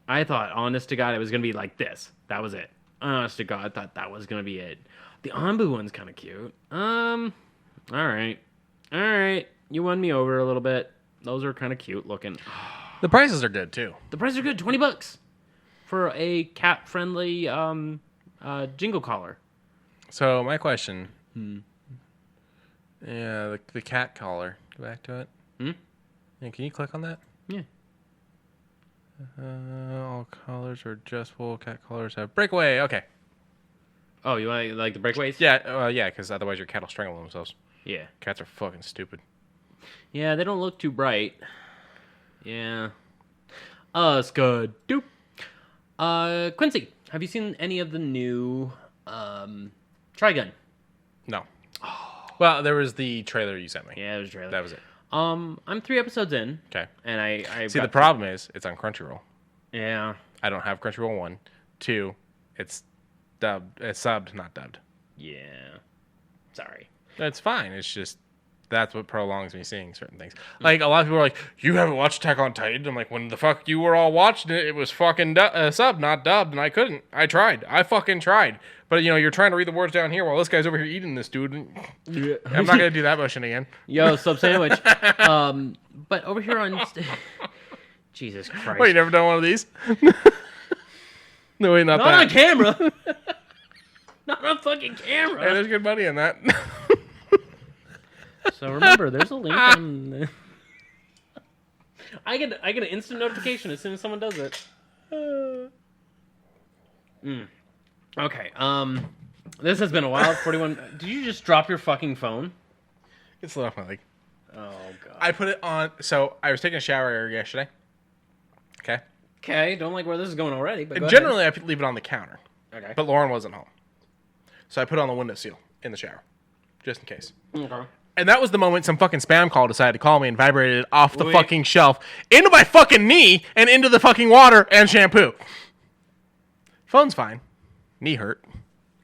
I thought, honest to God, it was gonna be like this. That was it. Honest to God, I thought that was gonna be it. The Anbu one's kind of cute. All right. You won me over a little bit. Those are kind of cute looking. The prices are good too. The prices are good. $20 for a cat-friendly jingle collar. So my question. Yeah, the cat collar. Go back to it. Yeah, can you click on that? Yeah. All collars are adjustable. Cat collars have breakaway. Okay. Oh, you like the breakaways? Yeah, because otherwise your cat will strangle themselves. Yeah. Cats are fucking stupid. Yeah, they don't look too bright. Yeah. It's good. Doop. Quincy, have you seen any of the new Trigun? No. Well, there was the trailer you sent me. Yeah, it was a trailer. That was it. I'm 3 episodes in. Okay. And I See, the problem is it's on Crunchyroll. Yeah. I don't have Crunchyroll 1. 2, it's dubbed. It's subbed, not dubbed. Yeah. Sorry. It's fine. It's just that's what prolongs me seeing certain things. Like a lot of people are like, "You haven't watched Attack on Titan?" I'm like, "When the fuck you were all watching it, it was fucking subbed, not dubbed, and I couldn't. I tried. I fucking tried. But you're trying to read the words down here while this guy's over here eating this dude. Yeah. I'm not gonna do that motion again. Yo, sub sandwich. But over here on Jesus Christ. Wait, you never done one of these? No, wait, not Not that. on camera. Not on fucking camera. Hey, there's good money in that. So remember, there's a link on. I get an instant notification as soon as someone does it. Okay. This has been a wild 41. Did you just drop your fucking phone? It's lit off my leg. Oh god. I put it on. So I was taking a shower yesterday. Okay. Okay. Don't like where this is going already. But go Generally, I leave it on the counter. ahead. Okay. But Lauren wasn't home. So I put it on the windowsill in the shower. Just in case. Okay. And that was the moment some fucking spam call decided to call me and vibrated it off the Wait. fucking shelf into my fucking knee and into the fucking water and shampoo. Phone's fine. Knee hurt.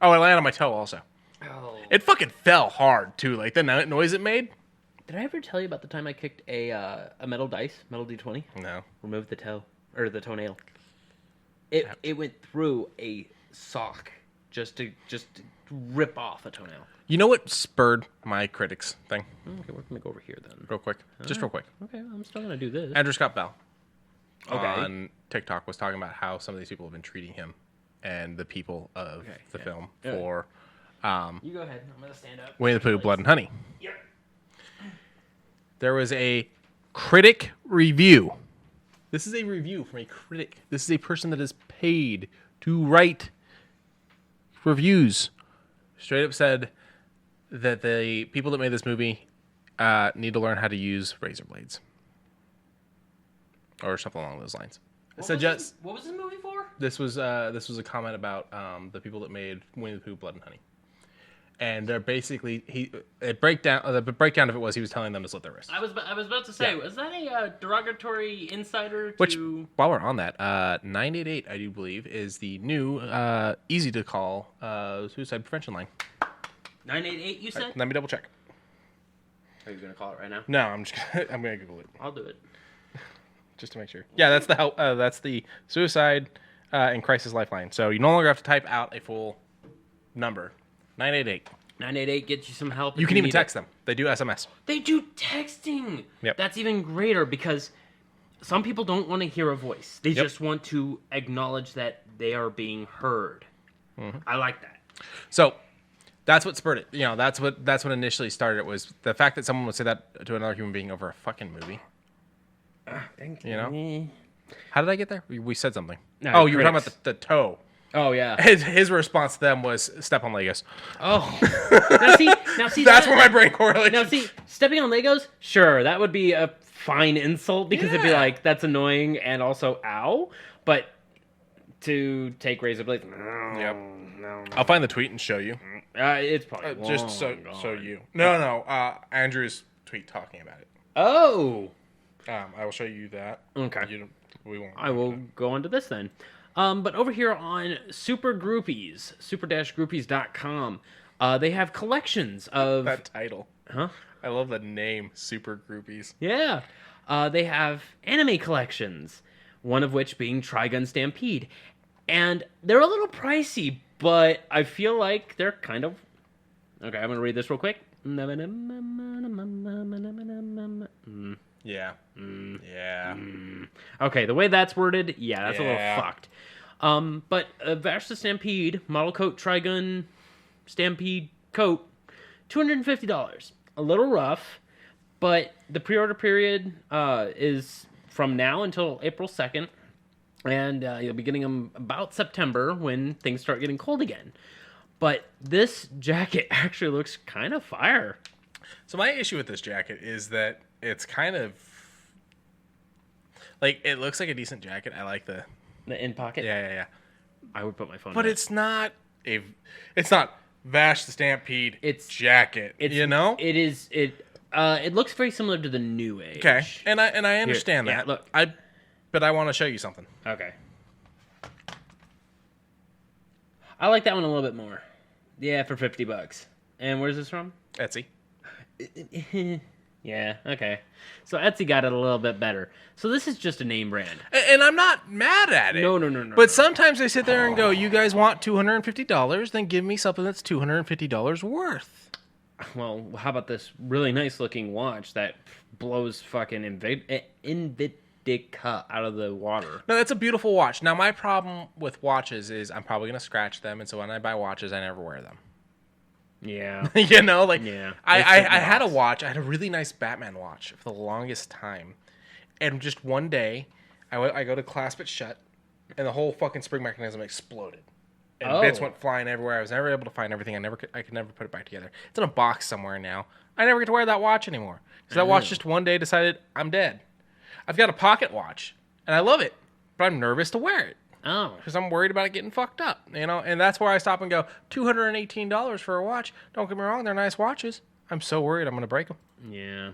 Oh, it landed on my toe also. Oh. It fucking fell hard too. Like the noise it made. Did I ever tell you about the time I kicked a metal dice, metal D20? No. Removed the toe or the toenail. It went through a sock just to rip off a toenail. You know what spurred my critics thing? Okay, we're gonna go over here then. Real quick. Just real quick. Okay, I'm still gonna do this. Andrew Scott Bell Okay. on TikTok was talking about how some of these people have been treating him and the people of the film for You go ahead. I'm gonna stand up. Winnie the Pooh, Blood and Honey. Yep. There was a critic review. This is a review from a critic. This is a person that is paid to write reviews. Straight up said that the people that made this movie need to learn how to use razor blades. Or something along those lines. What was this movie for? This was a comment about the people that made Winnie the Pooh, Blood and Honey. And they're basically the breakdown of it was he was telling them to slit their wrists. I was about to say, was that a derogatory insider to? Which, while we're on that, 988, I do believe, is the new easy to call suicide prevention line. 988, you said? Let me double check. Are you gonna call it right now? No, I'm gonna Google it I'll do it. just to make sure. Yeah, that's the help. That's the suicide and crisis lifeline. So you no longer have to type out a full number. 988. 988 gets you some help. You if can even need text it. them. They do SMS. They do texting. Yep. That's even greater because some people don't want to hear a voice. They just want to acknowledge that they are being heard. Mm-hmm. I like that. So that's what spurred it. That's what initially started it, was the fact that someone would say that to another human being over a fucking movie. Thank you. How did I get there? We said something. No, You were talking about the toe. Oh yeah. His response to them was step on Legos. Oh. now see. That's where my brain correlates. Now see, stepping on Legos, sure, that would be a fine insult because it'd be like, that's annoying and also ow. But to take razor blades, no. I'll find the tweet and show you. It's probably Just so gone. you. No. Andrew's tweet talking about it. Oh. I will show you that. Okay. You don't We won't. I will go on to this then. But over here on Super Groupies, super-groupies.com, they have collections of... That title. Huh? I love the name, Super Groupies. Yeah. They have anime collections, one of which being Trigun Stampede. And they're a little pricey, but I feel like they're kind of... Okay, I'm going to read this real quick. Yeah. Yeah. Okay, the way that's worded, yeah, that's a little Yeah. fucked. But Vash the Stampede, Model Coat Trigun Stampede Coat, $250. A little rough, but the pre-order period is from now until April 2nd. And you'll be getting them about September when things start getting cold again. But this jacket actually looks kind of fire. So my issue with this jacket is that it's kind of... Like, it looks like a decent jacket. I like the... The in pocket? Yeah. I would put my phone But in it's not a... It's not Vash the Stampede jacket, it's, you know? It is... It looks very similar to the New Age. Okay, and I understand Here, that. yeah, look. But I want to show you something. Okay. I like that one a little bit more. Yeah, for $50. And where's this from? Etsy. Yeah, okay. So Etsy got it a little bit better. So this is just a name brand. And I'm not mad at it. No. But sometimes I sit there and go, you guys want $250? Then give me something that's $250 worth. Well, how about this really nice looking watch that blows fucking Invictica out of the water? No, that's a beautiful watch. Now, my problem with watches is I'm probably going to scratch them. And so when I buy watches, I never wear them. Yeah. You know, like, Yeah. I had a watch. I had a really nice Batman watch for the longest time. And just one day, I go to clasp it shut, and the whole fucking spring mechanism exploded. And bits went flying everywhere. I was never able to find everything. I could never put it back together. It's in a box somewhere now. I never get to wear that watch anymore. Because that watch just one day decided I'm dead. I've got a pocket watch, and I love it, but I'm nervous to wear it. Oh. Because I'm worried about it getting fucked up, you know? And that's where I stop and go, $218 for a watch. Don't get me wrong, they're nice watches. I'm so worried I'm going to break them. Yeah.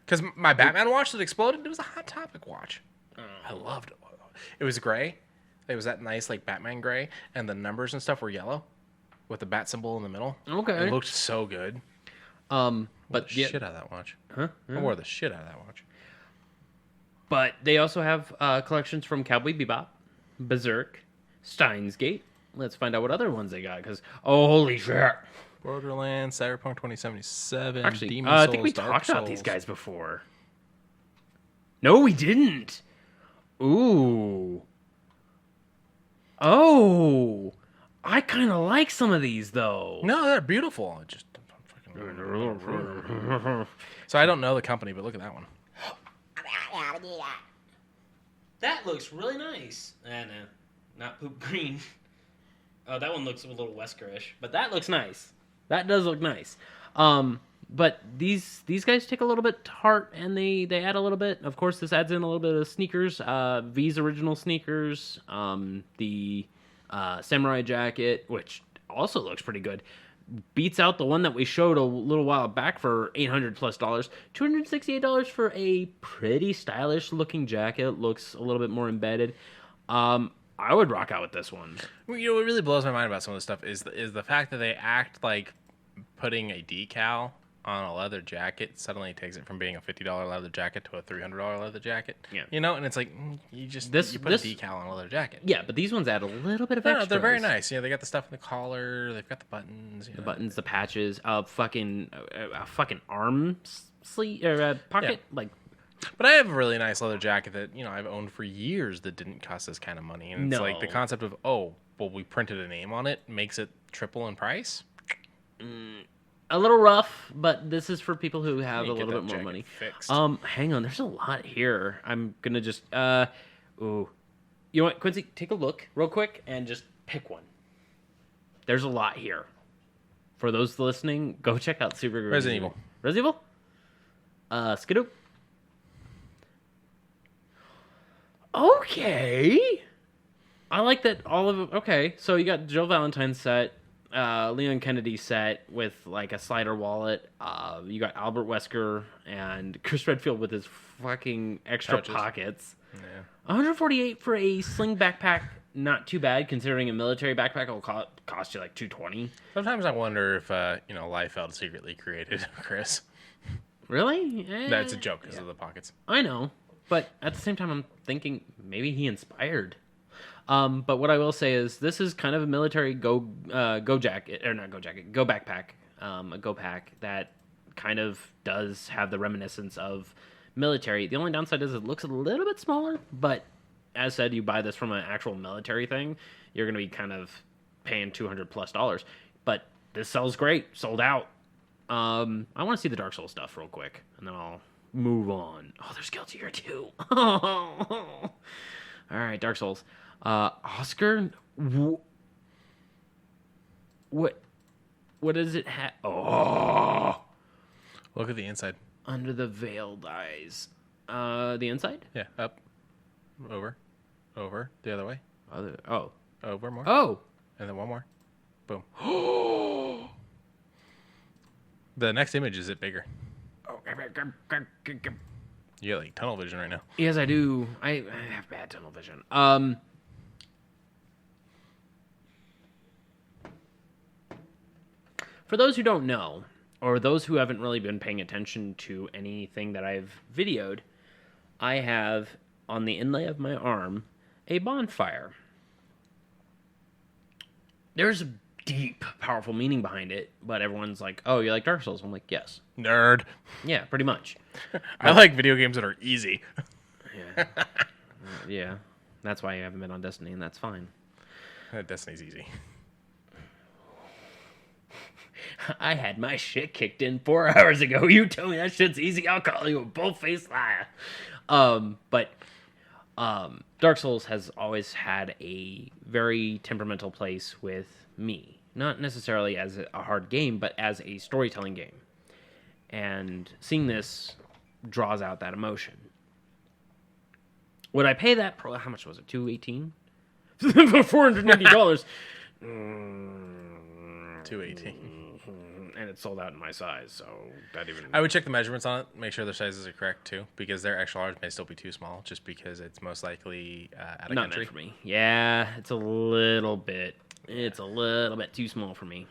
Because my Batman watch that exploded, it was a Hot Topic watch. I loved it. It was gray. It was that nice, like, Batman gray. And the numbers and stuff were yellow with the bat symbol in the middle. Okay. It looked so good. But Shit out of that watch. Huh? I wore the shit out of that watch. But they also have collections from Cowboy Bebop, Berserk, Steins Gate. Let's find out what other ones they got, because, oh, holy shit. Borderlands, Cyberpunk 2077, Actually, Demon I Souls, think we Dark talked about Souls. these guys before. No, we didn't. Ooh. Oh. I kind of like some of these, though. No, they're beautiful. It just so I don't know the company, but look at that one. That looks really nice. No, not poop green. Oh, that one looks a little Wesker-ish, but that looks nice. That does look nice. But these guys take a little bit to heart, and they add a little bit. Of course, this adds in a little bit of sneakers. V's original sneakers. The samurai jacket, which also looks pretty good, beats out the one that we showed a little while back for $800+. $268 for a pretty stylish looking jacket. Looks a little bit more embedded. I would rock out with this one. You know what really blows my mind about some of this stuff is the fact that they act like putting a decal on a leather jacket suddenly takes it from being a $50 leather jacket to a $300 leather jacket. Yeah. You know, and it's like you put a decal on a leather jacket. Yeah, but these ones add a little bit of No, extras. they're very nice. You know, they got the stuff in the collar, they've got the buttons. The buttons, the patches, fucking arm sleeve or pocket, like. But I have a really nice leather jacket that, you know, I've owned for years that didn't cost this kind of money. And it's like the concept of, we printed a name on it makes it triple in price. A little rough, but this is for people who have a little bit more jacket money. fixed. Hang on, there's a lot here. I'm gonna just you know what, Quincy, take a look real quick and just pick one. There's a lot here. For those listening, go check out Super Groupies. Resident Evil. Resident Evil? Skidoo. Okay. I like that all of it. Okay, so you got Jill Valentine's set. Leon Kennedy set with like a slider wallet. You got Albert Wesker and Chris Redfield with his fucking extra Pouches. pockets. Yeah. 148 for a sling backpack. Not too bad considering a military backpack will cost you like $220. Sometimes I wonder if Liefeld secretly created Chris. Really? That's a joke because of the pockets. I know, but at the same time, I'm thinking maybe he inspired. But what I will say is this is kind of a military go jacket, or not go jacket, go backpack, a go pack that kind of does have the reminiscence of military. The only downside is it looks a little bit smaller, but as said, you buy this from an actual military thing, you're going to be kind of paying $200+. But this sells great, sold out. I want to see the Dark Souls stuff real quick, and then I'll move on. Oh, there's Guilty Gear too. All right, Dark Souls. Oscar, what does it have? Oh, Look at the inside. Under the Veiled Eyes. The inside? Yeah, up, over, the other way, over more, Oh. and then one more. Boom. The next image is it bigger. You got like tunnel vision right now. Yes, I do. I have bad tunnel vision. For those who don't know, or those who haven't really been paying attention to anything that I've videoed, I have on the inlay of my arm a bonfire. There's a deep, powerful meaning behind it, but everyone's like, "Oh, you like Dark Souls?" I'm like, "Yes." Nerd. Yeah, pretty much. I like video games that are easy. Yeah. Yeah. That's why I haven't been on Destiny, and that's fine. Destiny's easy. I had my shit kicked in 4 hours ago. You tell me that shit's easy, I'll call you a bull-faced liar. But Dark Souls has always had a very temperamental place with me. Not necessarily as a hard game, but as a storytelling game. And seeing this draws out that emotion. Would I pay that? How much was it? $218? $480. $218. And it's sold out in my size, so that even... I would check the measurements on it, make sure their sizes are correct too, because their extra large may still be too small, just because it's most likely out of Not country. meant for me. Yeah, it's a little bit. It's a little bit too small for me.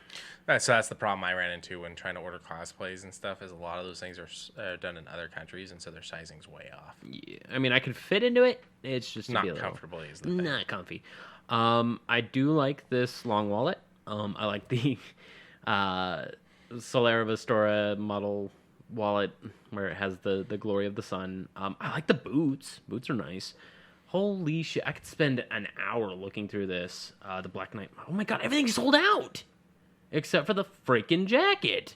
So that's the problem I ran into when trying to order cosplays and stuff. Is a lot of those things are done in other countries, and so their sizing's way off. Yeah, I mean, I could fit into it. It's just Not a little, comfortably is the thing. not comfy. I do like this long wallet. I like the Solera Vestora model wallet where it has the glory of the sun. I like the boots. Boots are nice. Holy shit! I could spend an hour looking through this. The Black Knight. Oh my god! Everything's sold out, except for the freaking jacket.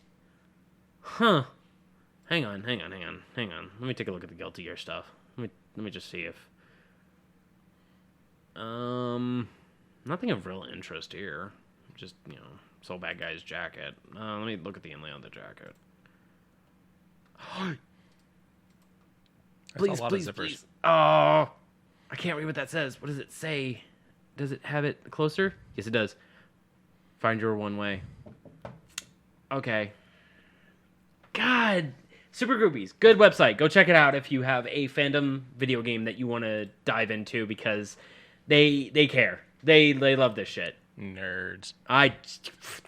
Huh? Hang on. Let me take a look at the Guilty Gear stuff. Let me just see if. Nothing of real interest here. Just Soul Bad Guy's jacket. Let me look at the inlay on the jacket. Please. Oh, I can't read what that says. What does it say? Does it have it closer? Yes, it does. Find your one way. Okay. God. Super Groupies. Good website. Go check it out if you have a fandom video game that you want to dive into, because they care. They love this shit. Nerds.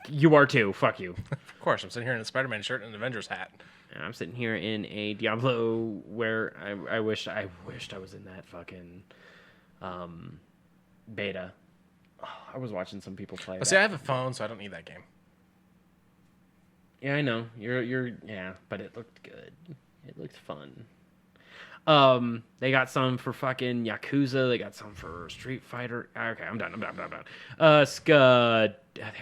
You are too. Fuck you. Of course, I'm sitting here in a Spider-Man shirt and an Avengers hat. And I'm sitting here in a Diablo where I wished I was in that fucking beta. Oh, I was watching some people play. See, I have a phone, so I don't need that game. Yeah, I know. You're yeah, but it looked good. It looked fun. They got some for fucking Yakuza. They got some for Street Fighter. Okay, I'm done. They have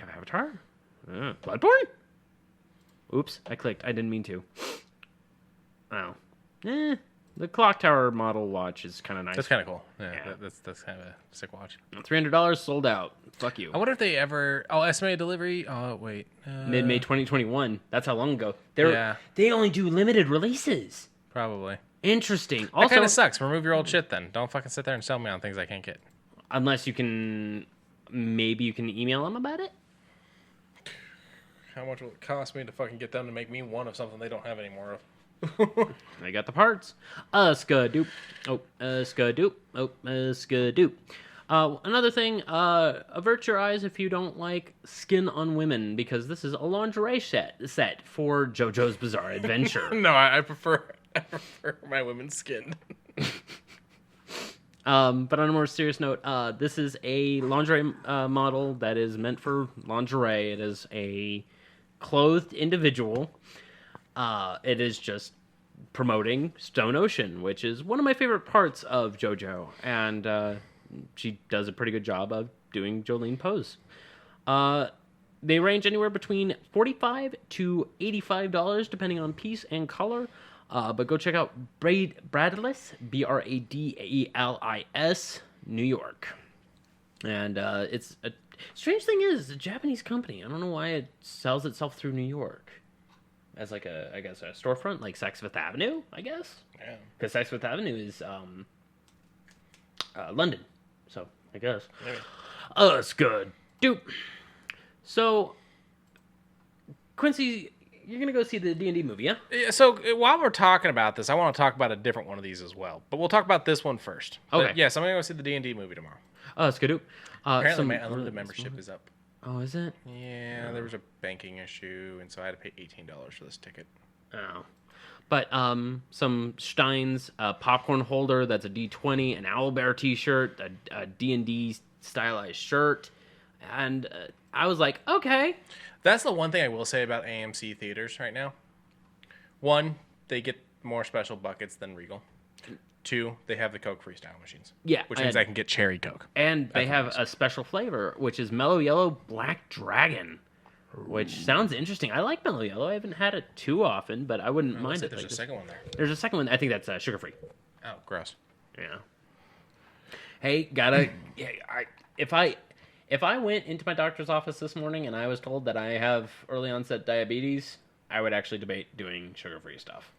Avatar? Bloodborne? Oops, I clicked. I didn't mean to. Oh. The Clock Tower model watch is kind of nice. That's kind of cool. Yeah. Yeah. That's kind of a sick watch. $300 sold out. Fuck you. I wonder if they ever... Oh, estimated delivery? Oh, wait. Mid-May 2021. That's how long ago. They only do limited releases. Probably. Interesting. That Also, kind of sucks. Remove your old shit then. Don't fucking sit there and sell me on things I can't get. unless you can... Maybe you can email them about it? How much will it cost me to fucking get them to make me one of something they don't have any more of? I got the parts. Skadoop. Oh, skadoop. Oh, skadoop. Another thing, avert your eyes if you don't like skin on women, because this is a lingerie set for JoJo's Bizarre Adventure. No, I prefer my women's skin. But on a more serious note, this is a lingerie model that is meant for lingerie. It is a clothed individual. It is just promoting Stone Ocean, which is one of my favorite parts of JoJo, and she does a pretty good job of doing Jolene pose. They range anywhere between $45 to $85, depending on piece and color. But go check out Bradlis, Bradelis, New York. And it's a strange thing is, it's a Japanese company. I don't know why it sells itself through New York as like a storefront, like Saks Fifth Avenue, I guess. Yeah. Because Saks Fifth Avenue is London, so I guess. Maybe. Oh, it's good, dude. So, Quincy, you're gonna go see the D&D movie, yeah? Yeah, so while we're talking about this, I want to talk about a different one of these as well. But we'll talk about this one first. Okay. But yes, I'm going to go see the D&D movie tomorrow. Oh, it's good. Apparently my unlimited membership is up. Oh, is it? Yeah, there was a banking issue, and so I had to pay $18 for this ticket. Oh. But some Stein's popcorn holder that's a D20, an Owlbear t-shirt, a D&D stylized shirt. And I was like, okay. That's the one thing I will say about AMC theaters right now. One, they get more special buckets than Regal. Two, they have the Coke freestyle machines. Yeah. Which means I can get cherry Coke. And they have a special flavor, which is Mellow Yellow Black Dragon. Which sounds interesting. I like Mellow Yellow. I haven't had it too often, but I wouldn't mind it. There's a second one there. There's a second one. I think that's sugar-free. Oh, gross. Yeah. Hey, gotta... If I went into my doctor's office this morning and I was told that I have early onset diabetes, I would actually debate doing sugar-free stuff.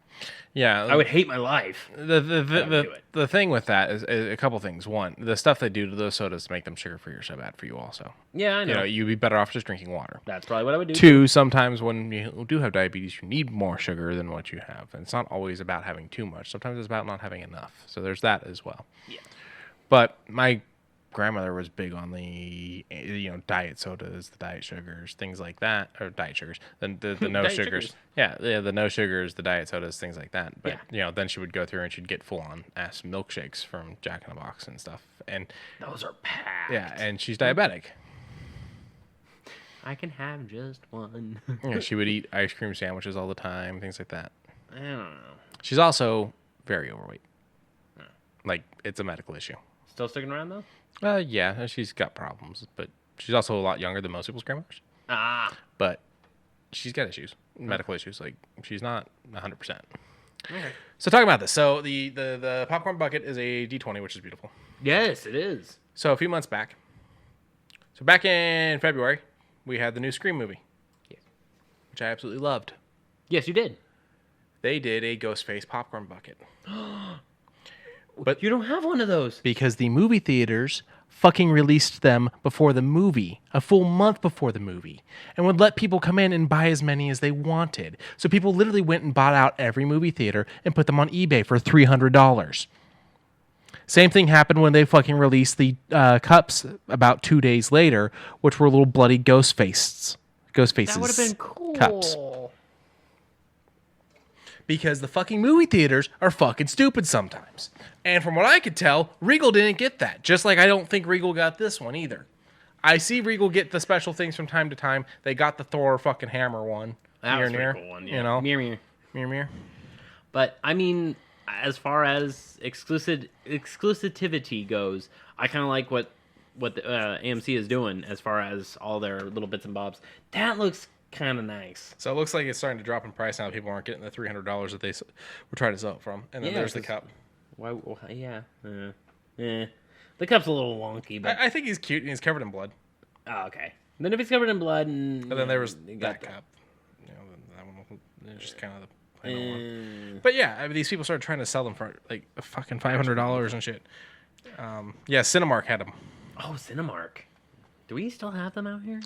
Yeah. I would hate my life. The thing with that is a couple things. One, the stuff they do to those sodas to make them sugar-free are so bad for you also. Yeah, I know. You'd be better off just drinking water. That's probably what I would do. Two, sometimes when you do have diabetes, you need more sugar than what you have. And it's not always about having too much. Sometimes it's about not having enough. So there's that as well. Yeah. But my grandmother was big on the diet sodas, the diet sugars, things like that, or diet sugars, the no Diet sugars. sugars. Yeah, the no sugars, the diet sodas, things like that. But then she would go through and she'd get full on ass milkshakes from Jack in the Box and stuff. And those are packed. yeah, and she's diabetic. I can have just one. She would eat ice cream sandwiches all the time, things like that. I don't know. She's also very overweight. Like, it's a medical issue. Still sticking around though? Yeah, she's got problems, but she's also a lot younger than most people's grandmothers. Ah. But she's got issues, medical issues. Like, she's not 100%. Okay. So talking about this, so the popcorn bucket is a D20, which is beautiful. Yes, it is. So a few months back, so back in February, we had the new Scream movie, which I absolutely loved. Yes, you did. They did a Ghostface popcorn bucket. But You don't have one of those. because the movie theaters fucking released them before the movie, a full month before the movie, and would let people come in and buy as many as they wanted. So people literally went and bought out every movie theater and put them on eBay for $300. Same thing happened when they fucking released the cups about 2 days later, which were little bloody ghost faces. That would have been cool. Cups. Because the fucking movie theaters are fucking stupid sometimes. And from what I could tell, Regal didn't get that. Just like I don't think Regal got this one either. I see Regal get the special things from time to time. They got the Thor fucking hammer one. That was a Near, pretty cool one, yeah. You know? Mirror. Mirror. But, I mean, as far as exclusivity goes, I kind of like what the AMC is doing as far as all their little bits and bobs. That looks kind of nice. So it looks like it's starting to drop in price now. People aren't getting the $300 that they were trying to sell it from. And then there's the cup. Why? Well, yeah. The cup's a little wonky, but I think he's cute and he's covered in blood. oh, okay. Then if he's covered in blood and But then there was got that cup. That one was just kind of the plain old one. But yeah, I mean, these people started trying to sell them for like fucking $500 and shit. Yeah, Cinemark had them. Oh, Cinemark. Do we still have them out here?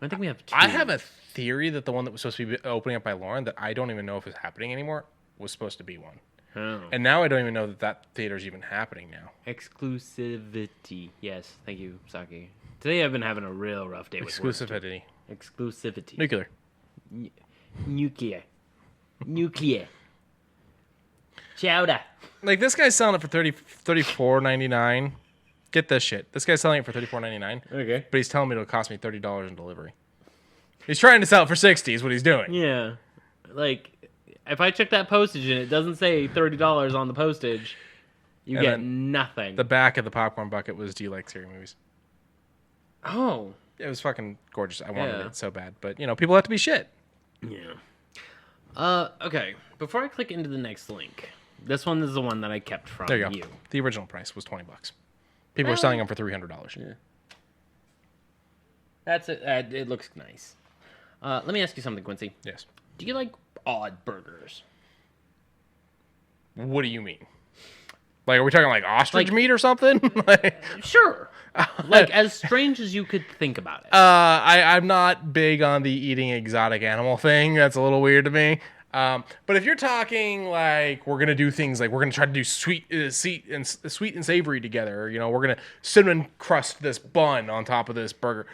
I think we have 2. I have a theory that the one that was supposed to be opening up by Lauren that I don't even know if is happening anymore was supposed to be one. Oh. And now I don't even know that theater's even happening now. Exclusivity. Yes, thank you, Socky. Today I've been having a real rough day with Exclusivity. Exclusivity. Nuclear. Nuclear. Nuclear. Chowder. Like, this guy's selling it for $34.99. Get this shit. This guy's selling it for $34.99. Okay. But he's telling me it'll cost me $30 in delivery. He's trying to sell it for $60 is what he's doing. Yeah. Like, if I check that postage and it doesn't say $30 on the postage, you And get then nothing. The back of the popcorn bucket was, do you like scary movies? Oh. It was fucking gorgeous. I wanted Yeah. it so bad. But, people have to be shit. Yeah. Okay. Before I click into the next link, this one is the one that I kept from There you go. you. The original price was $20. People are selling them for $300. Yeah. That's it. It looks nice. Let me ask you something, Quincy. Yes. Do you like odd burgers? What do you mean? Like, are we talking like ostrich Like- meat or something? Sure. Like, as strange as you could think about it. I'm not big on the eating exotic animal thing. That's a little weird to me. But if you're talking like we're gonna do things like we're gonna try to do sweet and savory together, we're gonna cinnamon crust this bun on top of this burger.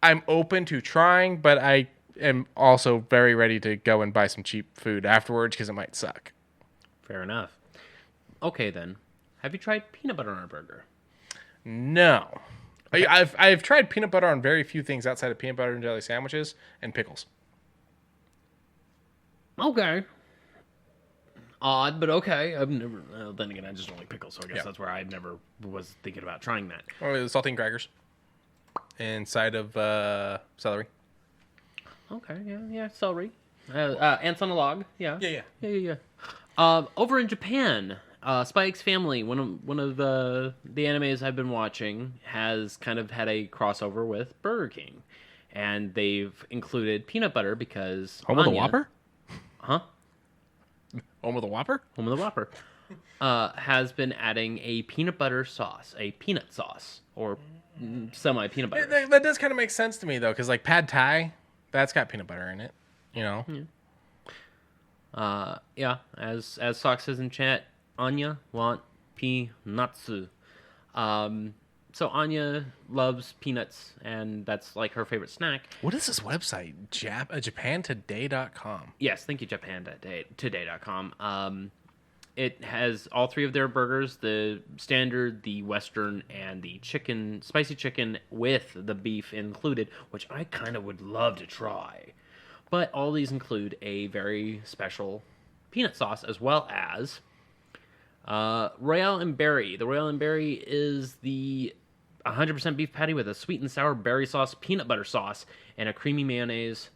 I'm open to trying, but I am also very ready to go and buy some cheap food afterwards because it might suck. Fair enough. Okay, then. Have you tried peanut butter on a burger? No. I've tried peanut butter on very few things outside of peanut butter and jelly sandwiches and pickles. Okay. Odd, but okay. I've never. Then again, I just don't like pickles, so I guess that's where I never was thinking about trying that. Or the saltine crackers inside of celery. Okay, yeah, celery. Ants on a log. Yeah. Yeah. Over in Japan, Spy X Family, one of the animes I've been watching, has kind of had a crossover with Burger King, and they've included peanut butter because Home of the Anya- Whopper? Huh? Home of the Whopper? Home of the Whopper. Has been adding a peanut butter sauce, a peanut sauce, or semi peanut butter. That does kind of make sense to me, though, because, like, pad thai, that's got peanut butter in it, Yeah, as Sock says in chat, Anya want peanuts. So Anya loves peanuts, and that's like her favorite snack. What is this website? JapanToday.com. Yes, thank you, JapanToday.com. It has all 3 of their burgers: the standard, the western, and the spicy chicken with the beef included, which I kind of would love to try. But all these include a very special peanut sauce, as well as Royale and Berry. The Royale and Berry is the 100% beef patty with a sweet and sour berry sauce, peanut butter sauce, and a creamy mayonnaise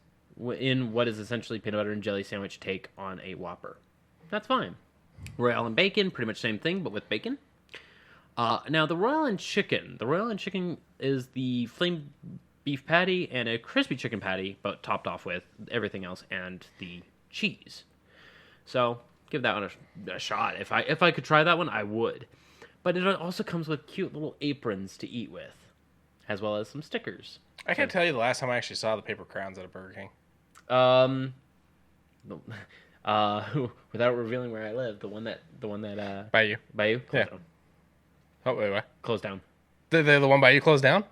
in what is essentially peanut butter and jelly sandwich take on a Whopper. That's fine. Royale and Bacon, pretty much same thing, but with bacon. Now, the Royale and Chicken. The Royale and Chicken is the flame beef patty and a crispy chicken patty, but topped off with everything else and the cheese. So, give that one a shot. If I could try that one, I would. But it also comes with cute little aprons to eat with, as well as some stickers. I can't tell you the last time I actually saw the paper crowns at a Burger King. Without revealing where I live, the one that By you. closed Yeah. down. Oh, wait, what? Closed down. The one by you closed down?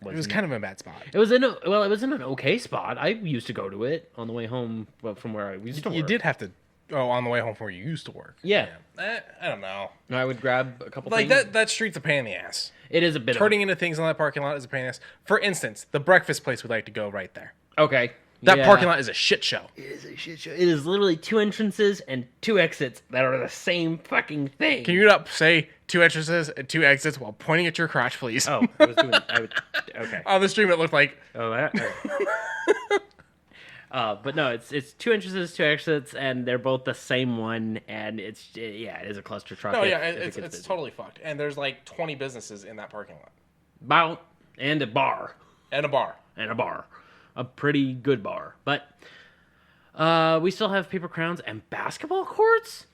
It was kind of a bad spot. It was in an okay spot. I used to go to it on the way home from where I used to work. You did have to on the way home from where you used to work. Yeah. I don't know. I would grab a couple Like things. that street's a pain in the ass. It is a bit Turning into things on that parking lot is a pain in the ass. For instance, the breakfast place would like to go right there. Okay. That Yeah. parking lot is a shit show. It is a shit show. It is literally 2 entrances and 2 exits that are the same fucking thing. Can you not say 2 entrances and 2 exits while pointing at your crotch, please? Oh, okay. On the stream, it looked like... Oh, that. But no, it's 2 entrances, 2 exits, and they're both the same one, and it is a cluster truck. No, if it's gets busy. totally fucked. And there's like 20 businesses in that parking lot. About and a bar. And a bar. A pretty good bar. But we still have paper crowns and basketball courts?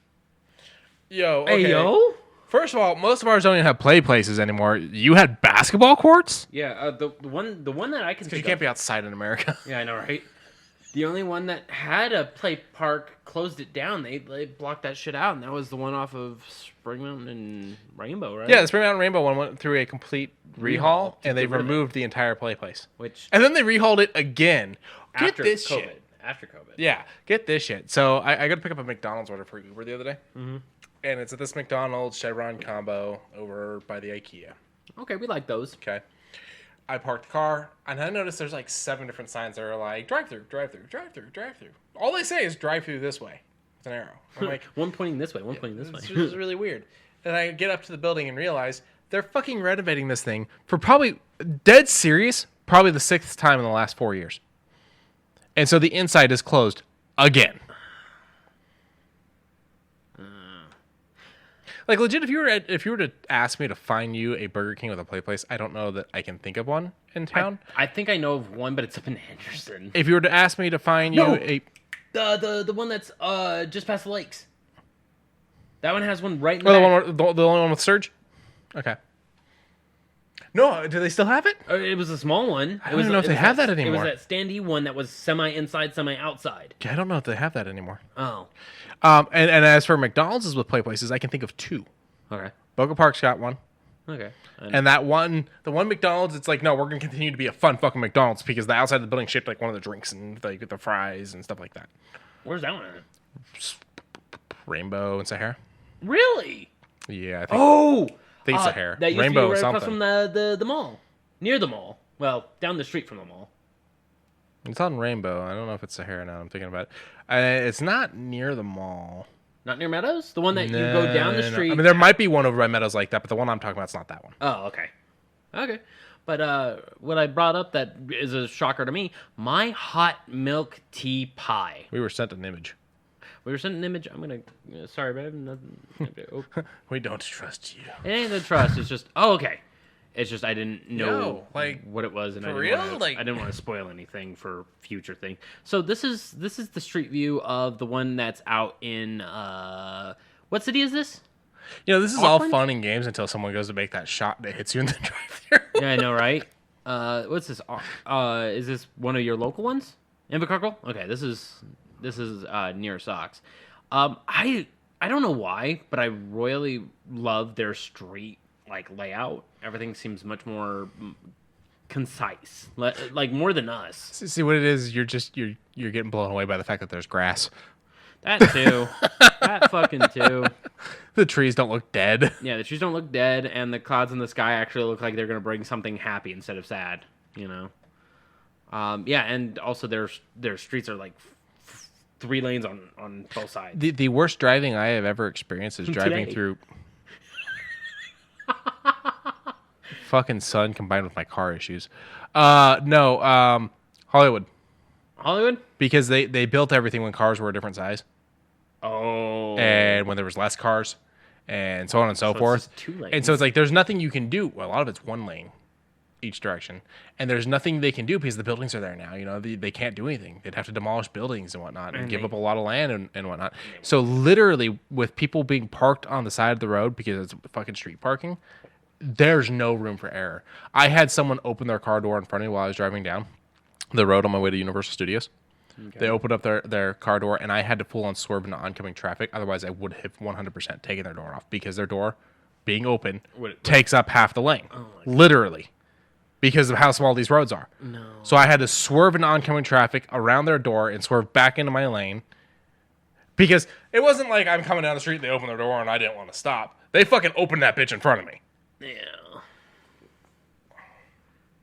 Yo, okay. Hey, yo? First of all, most of ours don't even have play places anymore. You had basketball courts? Yeah, the one that I can Because think you can't of. be outside in America. Yeah, I know, right? The only one that had a play park closed it down. They blocked that shit out, and that was the one off of Spring Mountain and Rainbow, right? Yeah, the Spring Mountain Rainbow one went through a complete rehaul, and they get rid of it. removed the entire play place. And then they rehauled it again. after Get this COVID. shit. After COVID. Yeah, get this shit. So I got to pick up a McDonald's order for Uber the other day. Mm-hmm. And it's at this McDonald's Chevron combo over by the IKEA. Okay, we like those. Okay. I parked the car, and I noticed there's like 7 different signs that are like, drive-through, drive-through, drive-through, drive-through. All they say is drive-through this way. It's an arrow. I'm like, one pointing this way, one pointing this way. This is really weird. And I get up to the building and realize they're fucking renovating this thing for probably, dead serious, probably the 6th time in the last 4 years. And so the inside is closed again. Like legit, if you were to ask me to find you a Burger King with a play place, I don't know that I can think of one in town. I think I know of one, but it's up in Henderson. If you were to ask me to find you a the one that's just past the lakes. That one has one right in the only one with Surge. Okay. No, do they still have it? It was a small one. I don't even know if they have that anymore. It was that standee one that was semi inside, semi outside. Yeah, I don't know if they have that anymore. Oh. And as for McDonald's with play places, I can think of 2. Okay. Boca Park's got one. Okay. And that one, the one McDonald's, it's like, no, we're going to continue to be a fun fucking McDonald's because the outside of the building shaped like one of the drinks and like the fries and stuff like that. Where's that one at? Rainbow and Sahara. Really? Yeah, I think Sahara. That used Rainbow to be right something. across from the mall. Near the mall. Well, down the street from the mall. It's on Rainbow. I don't know if it's Sahara now. I'm thinking about it. It's not near the mall. Not near Meadows? The one that you go down the street. I mean, there might be one over by Meadows like that, but the one I'm talking about is not that one. Oh, okay. Okay. But what I brought up that is a shocker to me, my hot milk tea pie. We were sent an image. We were sent an image. I'm going to... sorry, babe. Nothing. We don't trust you. It ain't the trust. It's just... Oh, okay. It's just I didn't know like, what it was, and for I didn't want to spoil anything for future thing. So this is the street view of the one that's out in what city is this? This is Auckland? All fun and games until someone goes to make that shot that hits you in the drive-thru. Yeah, I know, right? What's this? Is this one of your local ones? Invercargill? Okay, this is near Socks. I don't know why, but I royally love their street layout. Everything seems much more concise, like more than us. See what it is? You're getting blown away by the fact that there's grass. That too. That fucking too. The trees don't look dead. Yeah, the trees don't look dead, and the clouds in the sky actually look like they're gonna bring something happy instead of sad. Yeah, and also their streets are like 3 lanes on both sides. The worst driving I have ever experienced is driving through. Fucking sun combined with my car issues. Hollywood. Hollywood? Because they built everything when cars were a different size. Oh. And when there was less cars, and so on and so forth. It's just 2 lanes. And so it's like there's nothing you can do. Well, a lot of it's 1 lane each direction, and there's nothing they can do because the buildings are there now. They can't do anything. They'd have to demolish buildings and whatnot, and give up a lot of land and whatnot. So literally, with people being parked on the side of the road because it's fucking street parking, there's no room for error. I had someone open their car door in front of me while I was driving down the road on my way to Universal Studios. Okay. They opened up their car door, and I had to full on swerve into oncoming traffic. Otherwise, I would have 100% taken their door off because their door, being open, takes up half the lane. Oh, literally. Because of how small these roads are. No. So I had to swerve into oncoming traffic around their door and swerve back into my lane. Because it wasn't like I'm coming down the street, they opened their door, and I didn't want to stop. They fucking opened that bitch in front of me. Yeah.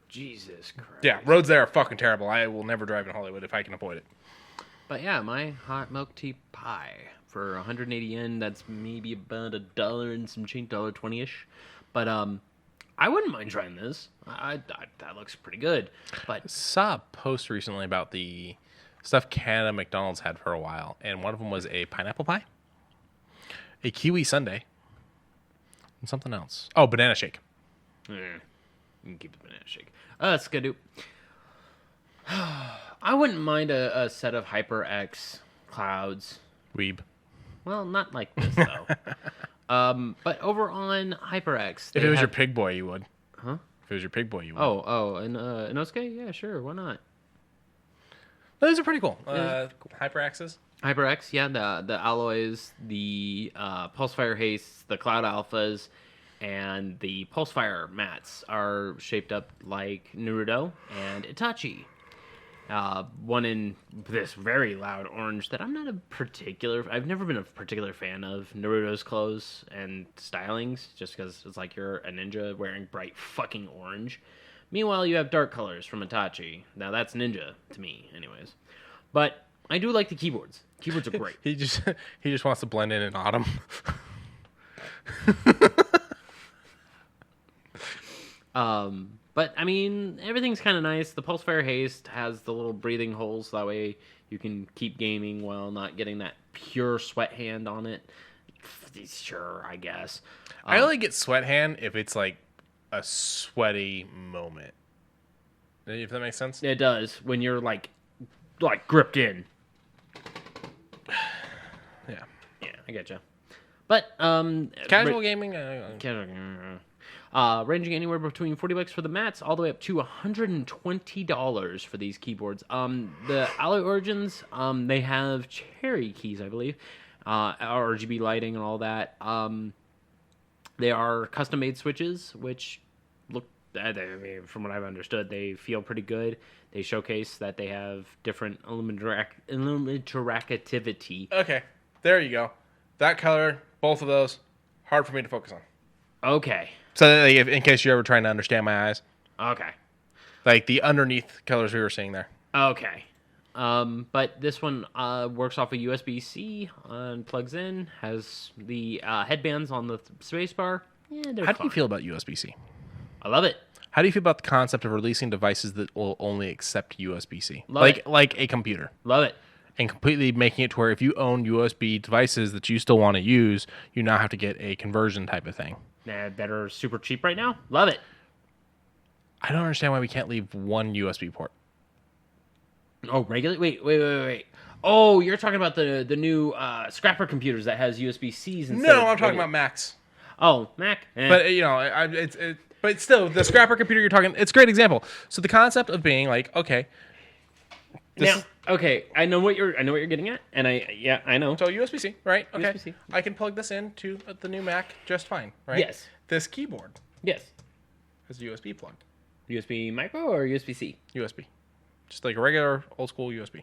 Jesus Christ. Yeah, roads there are fucking terrible. I will never drive in Hollywood if I can avoid it. But yeah, my hot milk tea pie for 180 yen, that's maybe about $1 and some change, $1.20-ish. But I wouldn't mind trying this. That looks pretty good. But saw a post recently about the stuff Canada McDonald's had for a while, and one of them was a pineapple pie, a kiwi sundae, and something else. Oh, banana shake. You can keep the banana shake. Skidoo. I wouldn't mind a set of HyperX clouds. Weeb. Well, not like this, though. But over on HyperX, If it was your pig boy, you would. Huh? If it was your pig boy, you would. And Inosuke? Yeah, sure, why not? Those are pretty cool. HyperXs. HyperX, yeah, the alloys, the Pulsefire Haste, the Cloud Alphas, and the Pulsefire mats are shaped up like Naruto and Itachi. One in this very loud orange that I've never been a particular fan of Naruto's clothes and stylings, just because it's like you're a ninja wearing bright fucking orange. Meanwhile, you have dark colors from Itachi. Now that's ninja to me, anyways. But I do like the keyboards. Keyboards are great. he just wants to blend in autumn. But I mean, everything's kind of nice. The Pulsefire Haste has the little breathing holes, so that way you can keep gaming while not getting that pure sweat hand on it. Sure, I guess. I only get sweat hand if it's like a sweaty moment. If that makes sense. It does when you're like gripped in. Yeah. Yeah, I getcha. But casual gaming. Casual gaming. Ranging anywhere between $40 for the mats, all the way up to $120 for these keyboards. The Alloy Origins, they have cherry keys, I believe, RGB lighting and all that. They are custom-made switches, which look, from what I've understood, they feel pretty good. They showcase that they have different interactivity. Okay, there you go. That color, both of those, hard for me to focus on. Okay. So, like, in case you're ever trying to understand my eyes. Okay. Like the underneath colors we were seeing there. Okay. But this one works off a USB-C and plugs in, has the headbands on the spacebar. Yeah, they're How fine. do you feel about USB-C? I love it. How do you feel about the concept of releasing devices that will only accept USB-C? Love it. Like a computer. Love it. And completely making it to where if you own USB devices that you still want to use, you now have to get a conversion type of thing. That are super cheap right now. Love it. I don't understand why we can't leave one USB port. Oh, regular? Wait. Oh, you're talking about the new scrapper computers that has USB-Cs instead No, of I'm talking regular. about Macs. Oh, Mac. Eh. But but still, the scrapper computer you're talking, it's a great example. So the concept of being like, okay, okay, I know what you're getting at, and I know. So USB-C, right? Okay. USB-C. I can plug this into the new Mac just fine, right? Yes. This keyboard Yes. is USB plugged. USB micro or USB-C? USB. Just like a regular old school USB.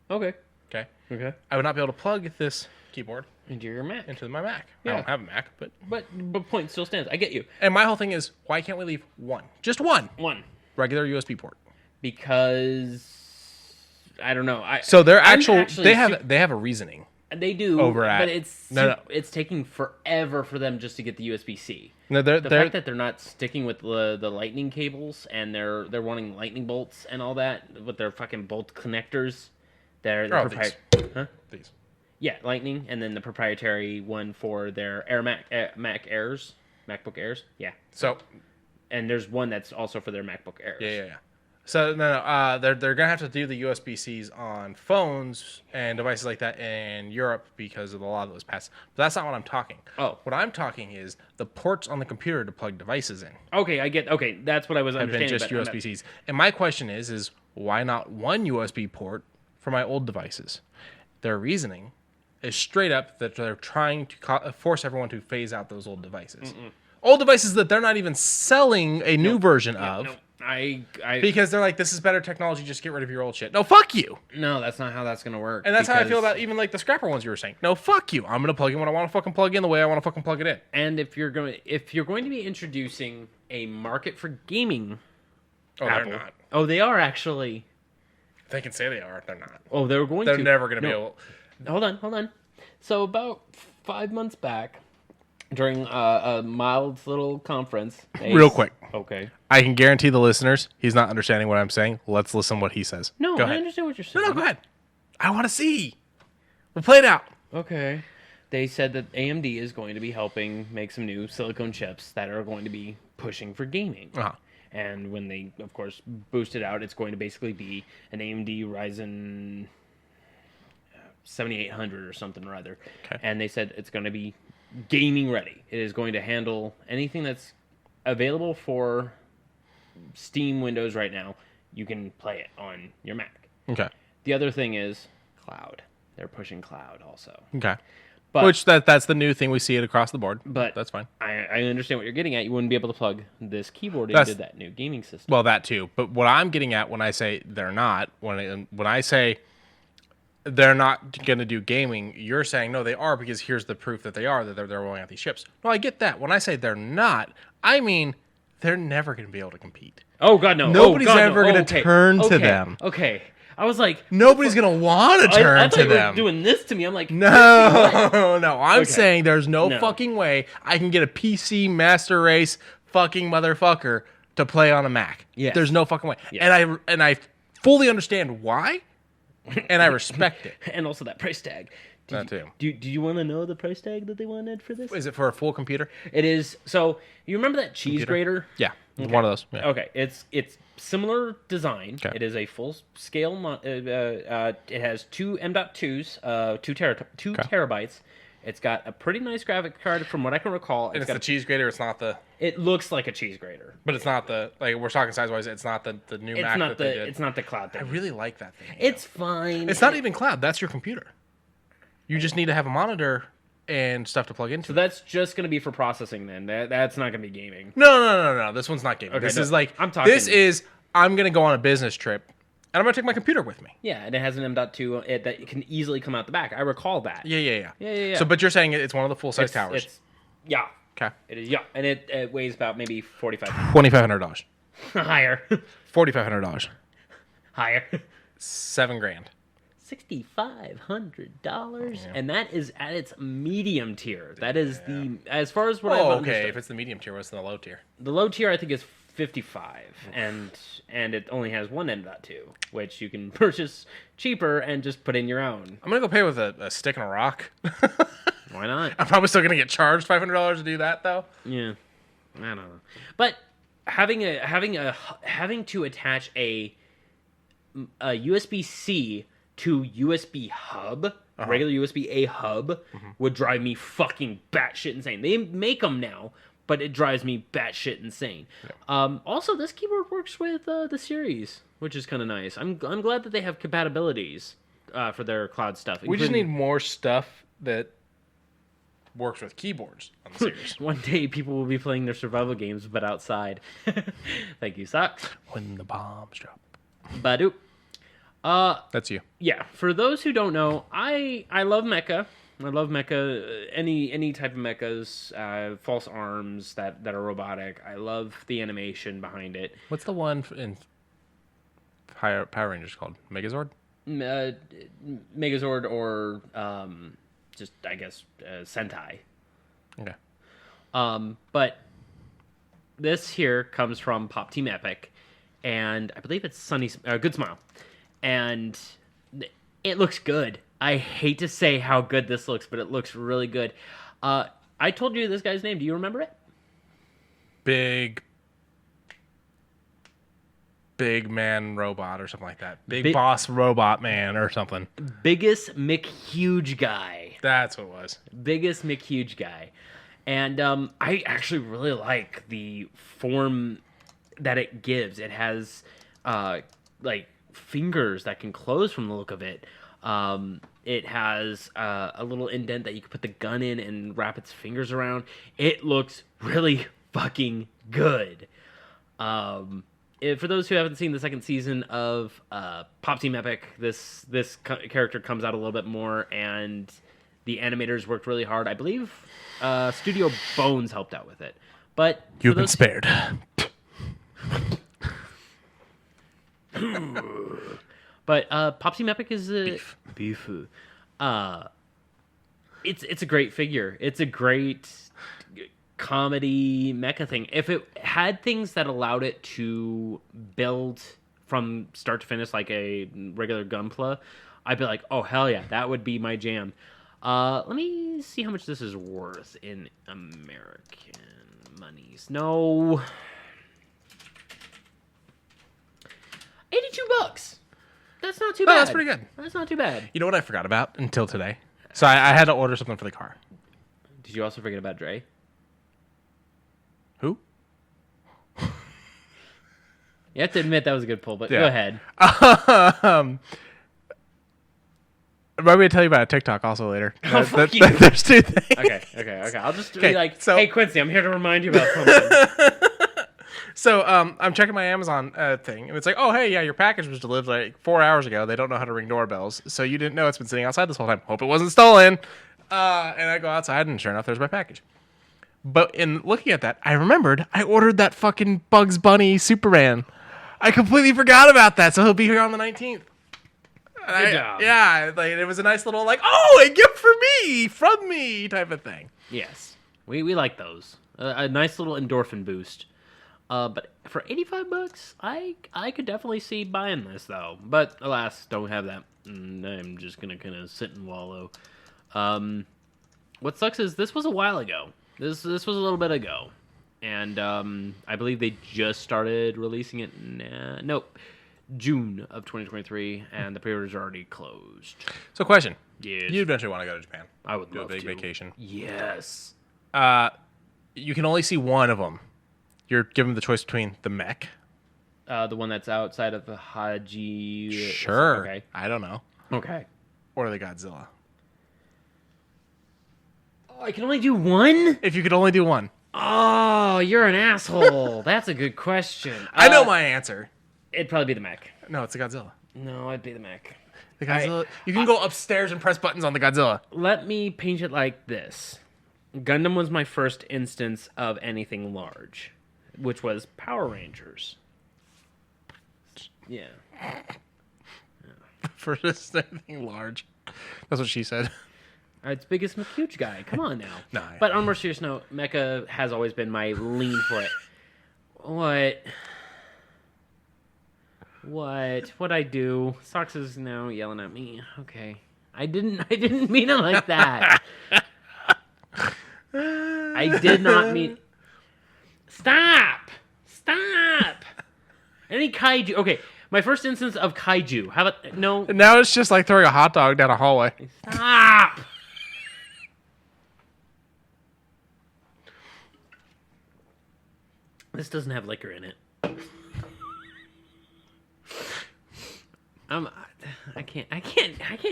Okay. Okay. Okay. I would not be able to plug this keyboard Into your Mac. into my Mac. Yeah. I don't have a Mac, but But point still stands. I get you. and my whole thing is why can't we leave one? Just one One. regular USB port. Because I don't know. So they're I'm actual actually they have a reasoning. They do, over at- but No. it's taking forever for them just to get the USB-C. No, The fact that they're not sticking with the lightning cables and they're wanting lightning bolts and all that with their fucking bolt connectors. They're Huh? These. Yeah, lightning, and then the proprietary one for their Mac Airs, MacBook Airs. Yeah, So and there's one that's also for their MacBook Airs. yeah. So they're gonna have to do the USB-Cs on phones and devices like that in Europe because of the law that was passed. But that's not what I'm talking. Oh. What I'm talking is the ports on the computer to plug devices in Okay, Okay, that's what I was have been understanding. just but I'm not- USB-Cs. And my question is why not one USB port for my old devices? Their reasoning is straight up that they're trying to force everyone to phase out those old devices. Old devices that they're not even selling a new version of. No, I Because they're like, this is better technology, just get rid of your old shit. No, fuck you. no, that's not how that's gonna work. And that's how I feel because- about even like the scrapper ones you were saying. No, fuck you. I'm gonna plug in what I want to fucking plug in the way I want to fucking plug it in. And if you're going to be introducing a market for gaming, Oh, Apple, they're not. Oh, they are actually. They can say they are. They're not. Oh, they're going They're to. never gonna be No. able. Hold on. So about 5 months back, during a mild little conference. Real quick. Okay. I can guarantee the listeners he's not understanding what I'm saying. Let's listen what he says. No, Go I ahead. understand what you're saying. No, go ahead. I want to see. We'll play it out. Okay. They said that AMD is going to be helping make some new silicone chips that are going to be pushing for gaming. Uh-huh. And when they, of course, boost it out, it's going to basically be an AMD Ryzen 7800 or something or other. Okay. And they said it's going to be gaming ready. It is going to handle anything that's available for Steam Windows right now. You can play it on your Mac. Okay. The other thing is cloud. They're pushing cloud also. Okay. But, Which that's the new thing. We see it across the board. But that's fine. I understand what you're getting at. You wouldn't be able to plug this keyboard into that new gaming system. Well, that too. But what I'm getting at when I say they're not, when I say they're not going to do gaming, you're saying no, they are, because here's the proof that they are, that they're rolling out these chips. No, I get that. When I say they're not, I mean they're never going to be able to compete. Oh God, no! Nobody's ever going to turn to them. Okay. I was like, nobody's going to want to turn to them. I thought you were doing this to me. I'm like, no. I'm saying there's no fucking way I can get a PC Master Race fucking motherfucker to play on a Mac. Yes. There's no fucking way. Yes. And I fully understand why, and I respect it. And also that price tag. That too. Do you want to know the price tag that they wanted for this? Is it for a full computer? It is. So you remember that cheese grater? Yeah, one of those. Yeah. Okay, it's similar design. Okay. It is a full scale. It has two M.2s, 2 terabytes. It's got a pretty nice graphic card, from what I can recall. And it's the cheese grater. It's not the. It looks like a cheese grater, but it's not the, like, we're talking size wise. It's not the new Mac that they did. It's not the cloud thing. I really like that thing. It's fine. It's not even cloud. That's your computer. You just need to have a monitor and stuff to plug into. So that's just going to be for processing then. That's not going to be gaming. No. This one's not gaming. Okay, this is like, I'm going to go on a business trip, and I'm going to take my computer with me. Yeah, and it has an M.2 that can easily come out the back. I recall that. Yeah. So, but you're saying it's one of the full-size towers. Yeah. Okay. It is, yeah. And it weighs about maybe $4,500. $2,500. Higher. $4,500. Higher. $7,000. $6,500, and that is at its medium tier. That is as far as what I've understood. If it's the medium tier, what's the low tier? The low tier, I think, is $55, and it only has one M.2, which you can purchase cheaper and just put in your own. I'm gonna go pay with a stick and a rock. Why not? I'm probably still gonna get charged $500 to do that, though. Yeah, I don't know. But having to attach a USB-C to USB hub, regular USB-A hub, would drive me fucking batshit insane. They make them now, but it drives me batshit insane. Yeah. Also, this keyboard works with the series, which is kind of nice. I'm glad that they have compatibilities for their cloud stuff. We just need more stuff that works with keyboards on the series. One day, people will be playing their survival games, but outside. Thank you, Socks. When the bombs drop. Badoop. That's you. Yeah. For those who don't know, I love mecha. I love mecha. Any type of mechas, false arms that are robotic. I love the animation behind it. What's the one in Power Rangers called? Megazord? Megazord, or just, I guess, Sentai. Okay. But this here comes from Pop Team Epic, and I believe it's Good Smile. And it looks good. I hate to say how good this looks, but it looks really good. I told you this guy's name. Do you remember it? Big man robot or something like that. Big boss robot man or something. Biggest McHuge guy. That's what it was. Biggest McHuge guy. And I actually really like the form that it gives. It has like fingers that can close from the look of it. It has a little indent that you can put the gun in and wrap its fingers around. It looks really fucking good. For those who haven't seen the second season of Pop Team Epic, this character comes out a little bit more, and the animators worked really hard. I believe Studio Bones helped out with it. But you've been spared. But Pop Team Epic is beef. It's a great figure. It's a great comedy mecha thing. If it had things that allowed it to build from start to finish like a regular Gunpla, I'd be like, oh hell yeah, that would be my jam. Let me see how much this is worth in American monies. No. $82. That's not too bad. That's pretty good. That's not too bad. You know what I forgot about until today? So I had to order something for the car. Did you also forget about Dre? Who? You have to admit that was a good pull, but go ahead. Remind me to tell you about a TikTok also later. Fuck you. There's two things. Okay. I'll just be like, so- hey, Quincy, I'm here to remind you about something. So I'm checking my Amazon thing, and it's like, oh, hey, yeah, your package was delivered like 4 hours ago. They don't know how to ring doorbells, so you didn't know it's been sitting outside this whole time. Hope it wasn't stolen. And I go outside, and sure enough, there's my package. But in looking at that, I remembered I ordered that fucking Bugs Bunny Superman. I completely forgot about that, so he'll be here on the 19th. Good job. Yeah, like it was a nice little like, oh, a gift for me, from me type of thing. Yes. We like those. A nice little endorphin boost. But for $85, I could definitely see buying this, though. But, alas, don't have that. I'm just going to kind of sit and wallow. What sucks is this was a while ago. This was a little bit ago. And I believe they just started releasing it. Nope. June of 2023, and the pre-orders are already closed. So, question. Yes. You eventually want to go to Japan. I would do love a big to. vacation. Yes. You can only see one of them. You're given the choice between the mech. The one that's outside of the Haji. Sure. Okay. I don't know. Okay. Or the Godzilla. Oh, I can only do one? If you could only do one. Oh, you're an asshole. That's a good question. I know my answer. It'd probably be the mech. No, it's the Godzilla. No, it'd be the mech. The Godzilla. You can go upstairs and press buttons on the Godzilla. Let me paint it like this. Gundam was my first instance of anything large, which was Power Rangers. Yeah. First anything large. That's what she said. It's biggest huge guy. Come on now. No. But on a more serious note, Mecha has always been my lean for it. What'd I do? Sox is now yelling at me. Okay. I didn't mean it like that. I did not mean... Stop! Any kaiju... Okay, my first instance of kaiju. How about... No. Now it's just like throwing a hot dog down a hallway. Stop! This doesn't have liquor in it. I can't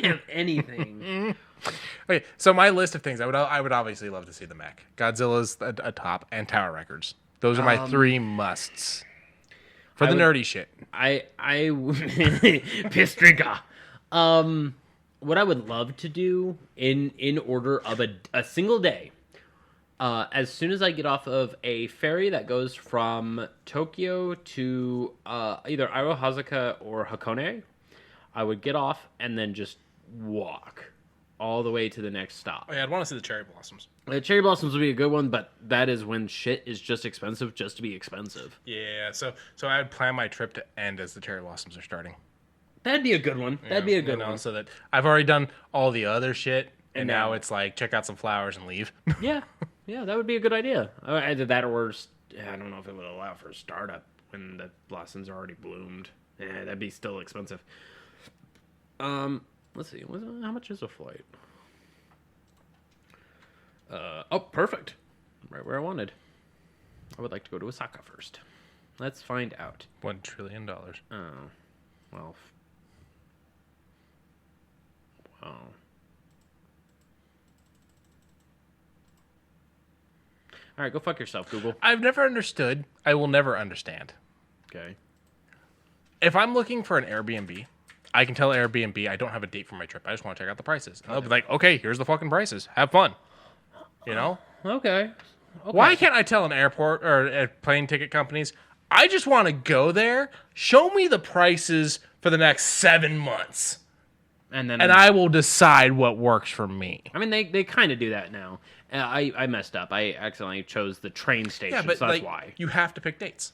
have anything. Okay, so my list of things, I would obviously love to see the mech. Godzilla's a top, and Tower Records. Those are my three musts. For the nerdy shit. I piss drinker. What I would love to do in order of a single day, as soon as I get off of a ferry that goes from Tokyo to either Irohazuka or Hakone, I would get off and then just walk all the way to the next stop. Oh yeah, I'd want to see the cherry blossoms. The cherry blossoms would be a good one, but that is when shit is just expensive just to be expensive. Yeah, so I would plan my trip to end as the cherry blossoms are starting. That'd be a good one. That'd be a good one. So that I've already done all the other shit, and now it's like check out some flowers and leave. Yeah, that would be a good idea. Either that or I don't know if it would allow for a startup when the blossoms are already bloomed. Yeah, that'd be still expensive. Let's see. How much is a flight? Oh, perfect. Right where I wanted. I would like to go to Osaka first. Let's find out. $1 trillion. Oh, well. Wow. All right, go fuck yourself, Google. I've never understood. I will never understand. Okay. If I'm looking for an Airbnb, I can tell Airbnb I don't have a date for my trip. I just want to check out the prices. And they'll be like, okay, here's the fucking prices. Have fun. You know? Okay. Why can't I tell an airport or plane ticket companies, I just want to go there, show me the prices for the next 7 months, and I will decide what works for me. I mean, they kind of do that now. I messed up. I accidentally chose the train station, Yeah, but so that's like, why. you have to pick dates.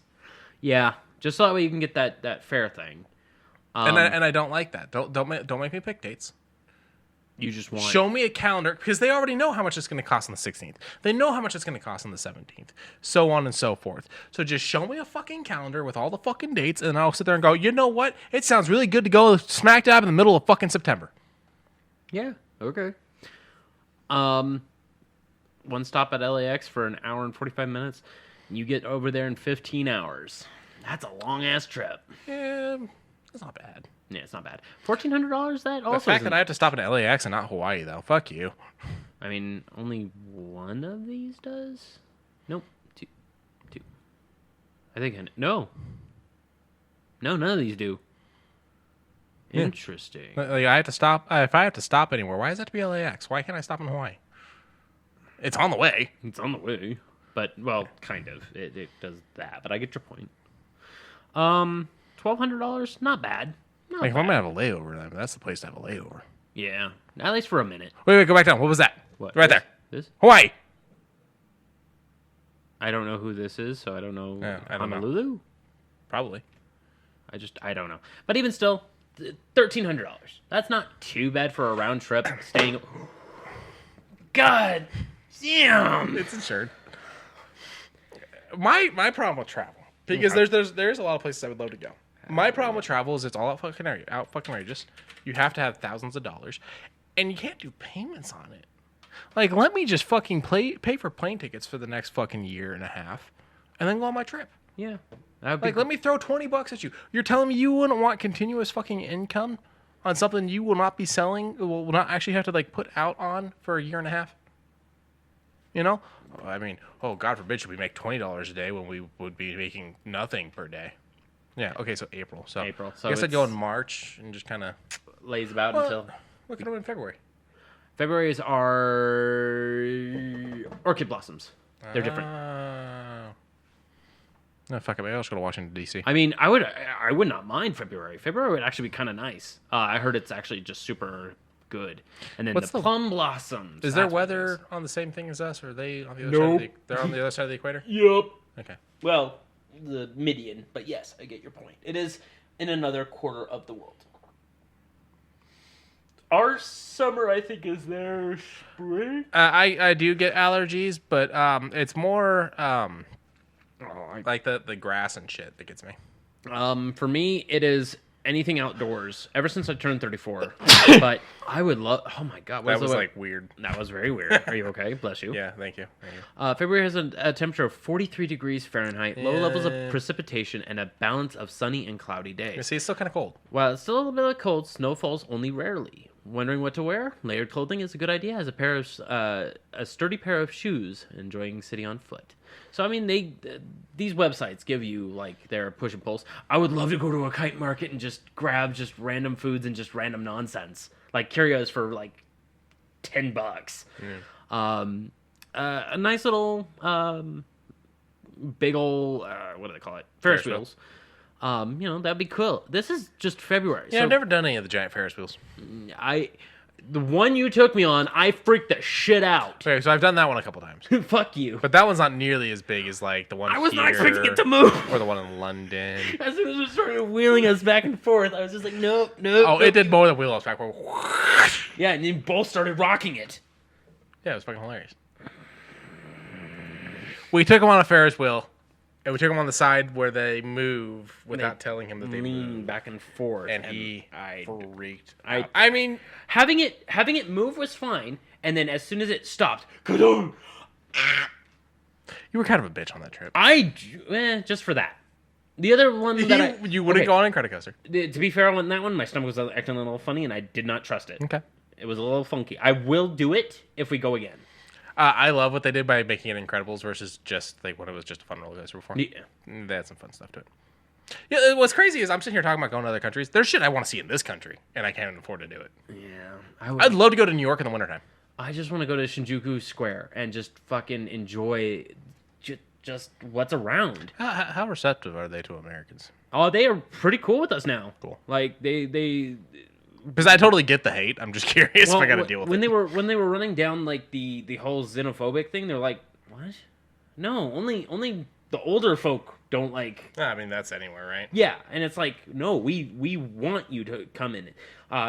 Yeah, just so that way you can get that fare thing. And I don't like that. Don't make me pick dates. You just want... Show me a calendar, because they already know how much it's going to cost on the 16th. They know how much it's going to cost on the 17th. So on and so forth. So just show me a fucking calendar with all the fucking dates, and I'll sit there and go, you know what? It sounds really good to go smack dab in the middle of fucking September. Yeah, okay. one stop at LAX for an hour and 45 minutes. And you get over there in 15 hours. That's a long-ass trip. Yeah, it's not bad. Yeah, it's not bad. $1,400, that also The fact isn't- that I have to stop at LAX and not Hawaii, though. Fuck you. I mean, only one of these does? Nope. Two. I think... No, none of these do. Yeah. Interesting. Like, I have to stop. If I have to stop anywhere, why does that have to be LAX? Why can't I stop in Hawaii? It's on the way. It's on the way. But, well, kind of. It does that, but I get your point. $1,200? Not bad. Not Like, if bad. I'm going to have a layover, then that's the place to have a layover. Yeah. At least for a minute. Wait, go back down. What was that? What? Right there. This? Hawaii. I don't know who this is, so I don't know. Yeah, I don't know. Honolulu? Probably. I don't know. But even still, $1,300. That's not too bad for a round trip. Staying. God damn. It's insured. My problem with travel, because there's a lot of places I would love to go. My problem with travel is it's all out fucking outrageous. You have to have thousands of dollars, and you can't do payments on it. Like, let me just fucking pay for plane tickets for the next fucking year and a half, and then go on my trip. Yeah. Like, let me throw $20 at you. You're telling me you wouldn't want continuous fucking income on something you will not be selling, will not actually have to, like, put out on for a year and a half? You know? I mean, oh, God forbid should we make $20 a day when we would be making nothing per day. Yeah, okay, so April. So I guess I'd go in March and just kind of... lays about until... Look at them in February. February is our orchid blossoms. They're different. No, fuck it. Maybe I'll just go to Washington, D.C. I mean, I would not mind February. February would actually be kind of nice. I heard it's actually just super good. And then the plum blossoms. Is their that's what it weather is. on the same thing as us, or are they on the other Nope. side? They're on the other side of the equator? Yep. Okay. Well, the Midian, but yes, I get your point. It is in another quarter of the world. Our summer, I think, is their spring. I do get allergies, but it's more like the grass and shit that gets me. For me, it is anything outdoors. Ever since I turned 34, but I would love. Oh my god, That was like weird. That was very weird. Are you okay? Bless you. Yeah, thank you. February has a temperature of 43 degrees Fahrenheit, low levels of Yeah. precipitation, and a balance of sunny and cloudy You days. see, it's still kind of cold. While it's still a little bit cold, snow falls only rarely. Wondering what to wear? Layered clothing is a good idea. As a sturdy pair of shoes, enjoying city on foot. So I mean, these websites give you like their push and pulls. I would love to go to a kite market and just grab just random foods and just random nonsense, like curios for like $10. A nice little big old what do they call it? Ferris wheels. That'd be cool. This is just February. Yeah, so I've never done any of the giant Ferris wheels. the one you took me on, I freaked the shit out. Okay, so I've done that one a couple times. Fuck you. But that one's not nearly as big as like the one I was here, not expecting it to move. or the one in London. As soon as it started wheeling us back and forth, I was just like, nope. Oh, it did more than wheel us back. Yeah, and then both started rocking it. Yeah, it was fucking hilarious. We took him on a Ferris wheel, and we took him on the side where they move without telling him that they lean move. back and forth, And he freaked out. I I mean, having it move was fine, and then as soon as it stopped, ka-dong, you were kind of a bitch on that trip. just for that. The other one that you wouldn't go on a credit coaster. To be fair on that one, my stomach was acting a little funny, and I did not trust it. Okay. It was a little funky. I will do it if we go again. I love what they did by making it Incredibles versus just like when it was just a fun roller coaster before. Yeah. They had some fun stuff to it. Yeah, what's crazy is I'm sitting here talking about going to other countries. There's shit I want to see in this country, and I can't afford to do it. Yeah. I'd love to go to New York in the wintertime. I just want to go to Shinjuku Square and just fucking enjoy just what's around. How receptive are they to Americans? Oh, they are pretty cool with us now. Cool. Like they Because I totally get the hate. I'm just curious if I got to deal with when it. when they were running down like the whole xenophobic thing, they're like, what? No, only the older folk don't like. I mean, that's anywhere, right? Yeah, and it's like, no, we want you to come in.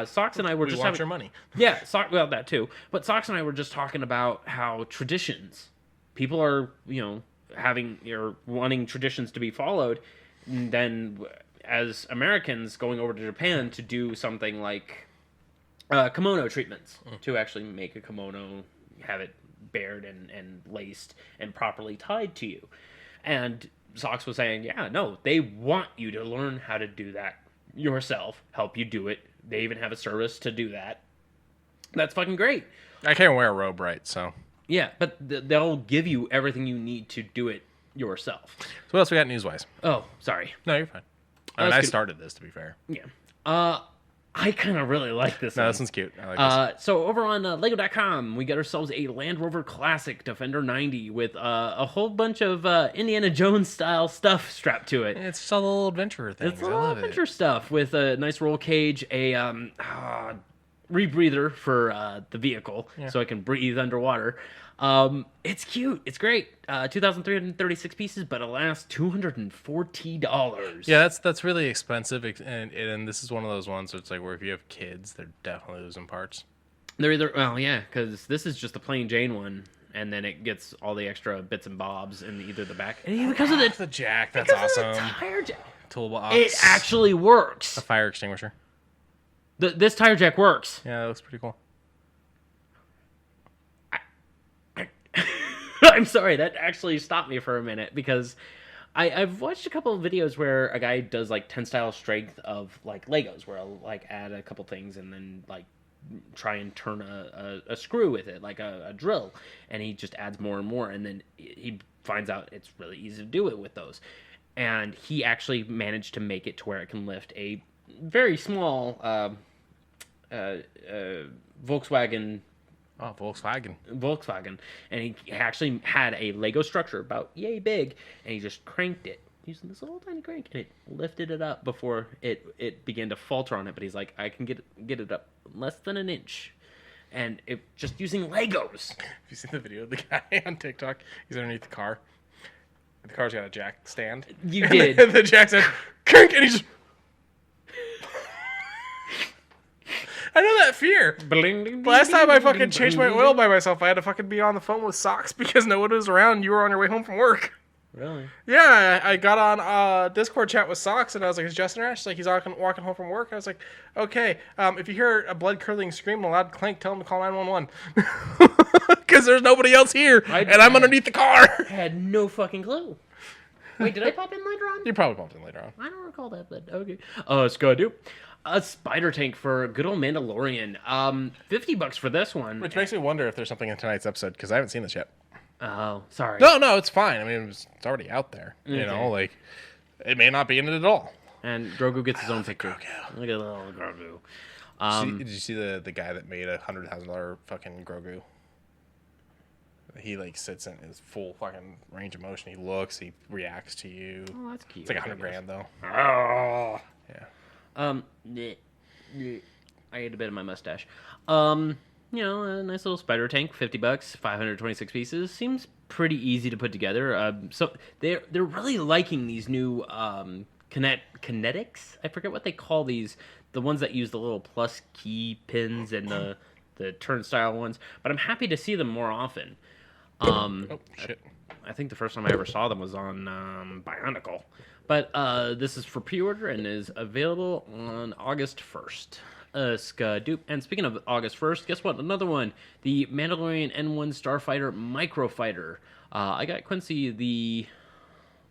Socks and I were We just want having, your money. Yeah, well, that too. But Socks and I were just talking about how traditions, people are, having or wanting traditions to be followed. And then as Americans going over to Japan to do something like kimono treatments, to actually make a kimono, have it bared and laced and properly tied to you. And Socks was saying, yeah, no, they want you to learn how to do that yourself, help you do it. They even have a service to do that. That's fucking great. I can't wear a robe right, so. Yeah, but they'll give you everything you need to do it yourself. So what else we got news-wise? Oh, sorry. No, you're fine. I started this, to be fair. Yeah. I kind of really like this one. No, this one's cute. I like this. So over on Lego.com, we got ourselves a Land Rover Classic Defender 90 with a whole bunch of Indiana Jones style stuff strapped to it. It's just all the little adventure things. It's a little adventure stuff with a nice roll cage, a rebreather for the vehicle so it can breathe underwater. It's cute. It's great. 2,336 pieces, but alas, $240. Yeah, that's really expensive, and this is one of those ones where it's like where if you have kids, they're definitely losing parts. They're either because this is just the plain Jane one, and then it gets all the extra bits and bobs in either the back. And because of the jack, that's awesome. The tire jack. Toolbox. It actually works. A fire extinguisher. This tire jack works. Yeah, that looks pretty cool. I'm sorry, that actually stopped me for a minute because I've watched a couple of videos where a guy does like tensile strength of like Legos, where I'll like add a couple things and then like try and turn a screw with it, like a drill, and he just adds more and more, and then he finds out it's really easy to do it with those. And he actually managed to make it to where it can lift a very small Volkswagen. Oh, Volkswagen. And he actually had a Lego structure about yay big, and he just cranked it using this little tiny crank, and it lifted it up before it began to falter on it. But he's like, I can get it up less than an inch. And it just using Legos. Have you seen the video of the guy on TikTok? He's underneath the car. The car's got a jack stand. You did. And the jack said, crank, and he just... I know that fear. Last time I fucking changed my oil by myself, I had to fucking be on the phone with Socks because no one was around. You were on your way home from work. Really? Yeah, I got on Discord chat with Socks, and I was like, is Justin Ash? Like, he's walking home from work. I was like, okay, if you hear a blood-curdling scream and a loud clank, tell him to call 911. Because there's nobody else here, and I'm underneath the car. I had no fucking clue. Wait, did I pop in later on? You probably popped in later on. I don't recall that, but okay. Scudoo. A spider tank for good old Mandalorian. $50 for this one. Which makes me wonder if there's something in tonight's episode, because I haven't seen this yet. Oh, sorry. No, it's fine. I mean, it's already out there. Okay. You know, like, it may not be in it at all. And Grogu gets his own picture. Grogu. Look at little Grogu. Did you see the guy that made $100,000 fucking Grogu? He like sits in his full fucking range of motion. He looks, he reacts to you. Oh, that's cute. It's like $100,000 though. Oh. Yeah. I ate a bit of my mustache. You know, a nice little spider tank, $50, 526 pieces. Seems pretty easy to put together. So they're really liking these new kinetics. I forget what they call these. The ones that use the little plus key pins and the turnstile ones. But I'm happy to see them more often. Oh shit! I think the first time I ever saw them was on Bionicle. But this is for pre-order and is available on August 1st. Skadoop. And speaking of August 1st, guess what? Another one. The Mandalorian N1 Starfighter Microfighter. I got Quincey the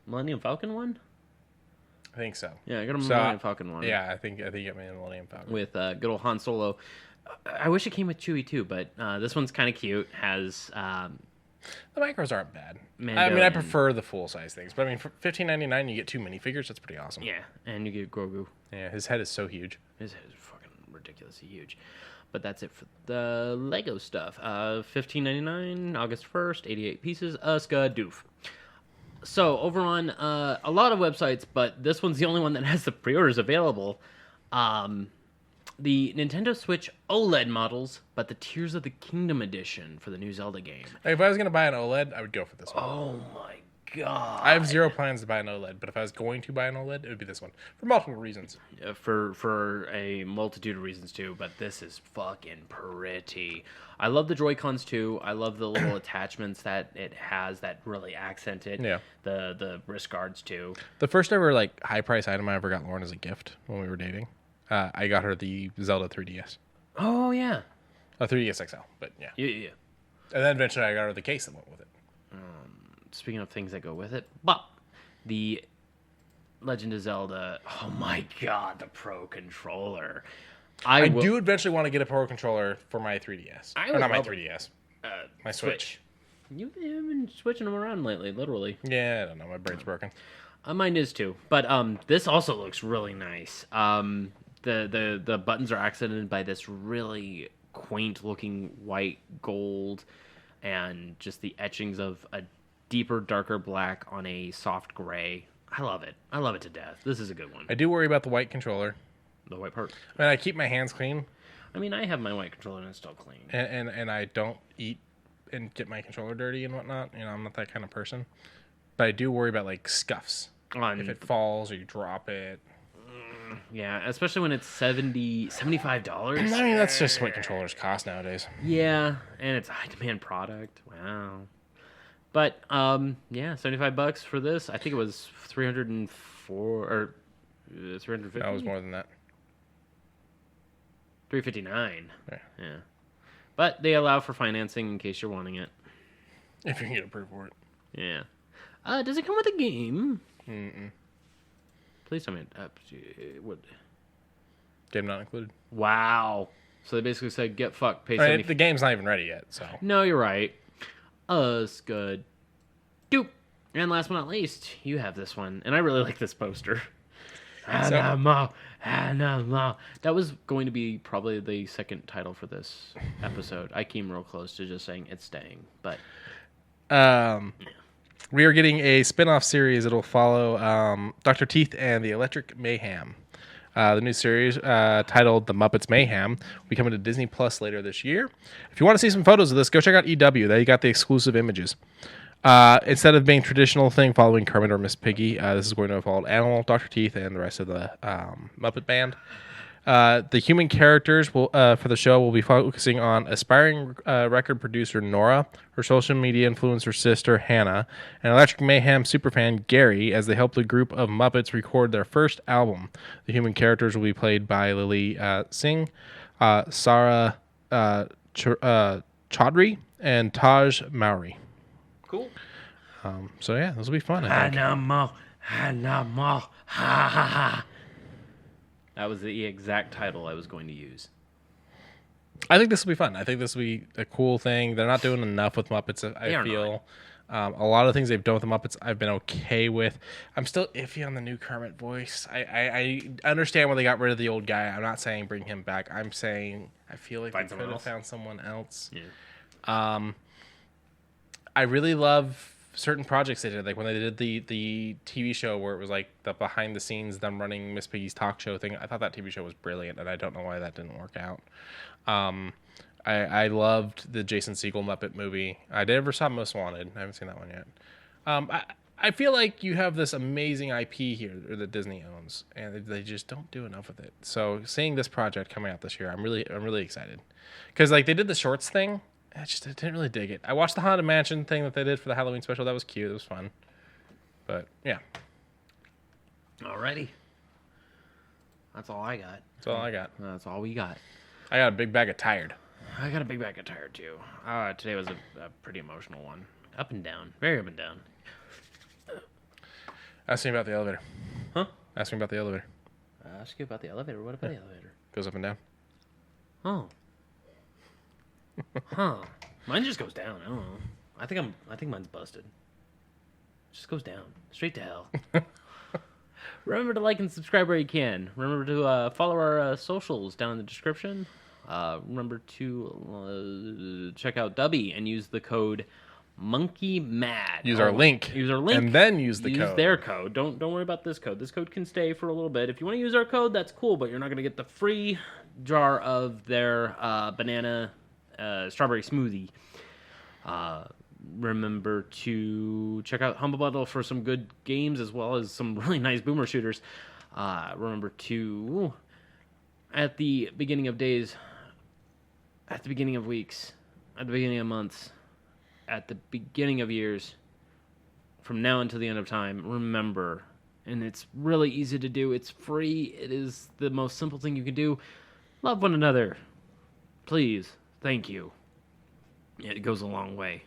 Millennium Falcon one? I think so. Yeah, I got a Millennium Falcon one. Yeah, I think you got me a Millennium Falcon. With good old Han Solo. I wish it came with Chewie too, but this one's kind of cute. Has... the micros aren't bad. Mando I mean, I prefer the full-size things. But I mean, for $15.99, you get 2 minifigures. That's pretty awesome. Yeah, and you get Grogu. Yeah, his head is so huge. His head is fucking ridiculously huge. But that's it for the Lego stuff. $15.99, August 1st, 88 pieces. Skadoof. So, over on a lot of websites, but this one's the only one that has the pre-orders available. The Nintendo Switch OLED models, but the Tears of the Kingdom edition for the new Zelda game. If I was going to buy an OLED, I would go for this one. Oh my god. I have zero plans to buy an OLED, but if I was going to buy an OLED, it would be this one. For multiple reasons. For a multitude of reasons too, but this is fucking pretty. I love the Joy-Cons too. I love the little attachments that it has that really accent it. Yeah. The wrist guards too. The first ever like high price item I ever got Lauren as a gift when we were dating. I got her the Zelda 3DS. Oh yeah. A 3DS XL, but yeah. Yeah. And then eventually I got rid of the case that went with it. Speaking of things that go with it, but the Legend of Zelda. Oh my God, the Pro Controller. I do eventually want to get a Pro Controller for my 3DS. Or not my 3DS. My Switch. You've been switching them around lately, literally. Yeah, I don't know. My brain's broken. Mine is too. But this also looks really nice. The buttons are accented by this really quaint-looking white gold, and just the etchings of a deeper, darker black on a soft gray. I love it. I love it to death. This is a good one. I do worry about the white controller. The white part. I mean, I keep my hands clean. I mean, I have my white controller and it's still clean. And I don't eat and get my controller dirty and whatnot. You know, I'm not that kind of person. But I do worry about, like, scuffs. If it falls or you drop it. Yeah, especially when it's $75. I mean, that's just what controllers cost nowadays. Yeah, and it's a high-demand product. Wow. But, yeah, $75 for this. I think it was 304 or 350. That was more than that. 359. Yeah. But they allow for financing in case you're wanting it. If you can get approved for it. Yeah. Does it come with a game? Mm-mm. Please tell me. What? Game not included. Wow. So they basically said, get fucked, pay Right, the game's not even ready yet, so. No, you're right. Good. Doop. And last but not least, you have this one. And I really like this poster. Animal. That was going to be probably the second title for this episode. I came real close to just saying it's staying, but we are getting a spin-off series. It'll follow Dr. Teeth and the Electric Mayhem. The new series titled The Muppets Mayhem will be coming to Disney Plus later this year. If you want to see some photos of this, go check out EW. They got the exclusive images. Instead of being traditional thing following Kermit or Miss Piggy, this is going to involve Animal, Dr. Teeth, and the rest of the Muppet Band. The human characters for the show will be focusing on aspiring record producer Nora, her social media influencer sister Hannah, and Electric Mayhem superfan Gary as they help the group of Muppets record their first album. The human characters will be played by Lily Singh, Sarah Chaudhry, and Taj Mowry. cool. So yeah, this will be fun. I think. Animal. Ha ha ha. That was the exact title I was going to use. I think this will be fun. I think this will be a cool thing. They're not doing enough with Muppets, I feel. A lot of things they've done with the Muppets I've been okay with. I'm still iffy on the new Kermit voice. I understand why they got rid of the old guy. I'm not saying bring him back. I'm saying I feel like they could have found someone else. Yeah. I really love certain projects they did, like when they did the TV show where it was like the behind the scenes them running Miss Piggy's talk show thing. I thought that TV show was brilliant, and I don't know why that didn't work out. I loved the Jason Segel Muppet movie. I never saw Most Wanted. I haven't seen that one yet. I feel like you have this amazing IP here that Disney owns, and they just don't do enough with it. So seeing this project coming out this year, I'm really excited, because like they did the shorts thing. I didn't really dig it. I watched the Haunted Mansion thing that they did for the Halloween special. That was cute. It was fun. But, yeah. Alrighty. That's all I got. That's all I got. That's all we got. I got a big bag of tired. I got a big bag of tired, too. Today was a pretty emotional one. Up and down. Very up and down. Ask me about the elevator. Huh? Ask me about the elevator. Ask you about the elevator. What about the elevator? Goes up and down. Oh. Huh. Mine just goes down. I don't know. I think mine's busted. Just goes down. Straight to hell. Remember to like and subscribe where you can. Remember to follow our socials down in the description. Remember to check out Dubby and use the code MonkeyMad. Use our link. And then use the code. Use their code. Don't worry about this code. This code can stay for a little bit. If you want to use our code, that's cool, but you're not going to get the free jar of their banana strawberry smoothie. Remember to check out Humble Bundle for some good games as well as some really nice boomer shooters. Remember to, at the beginning of days, at the beginning of weeks, at the beginning of months, at the beginning of years, from now until the end of time, remember, and it's really easy to do, it's free, it is the most simple thing you can do, love one another. Please. Thank you. It goes a long way.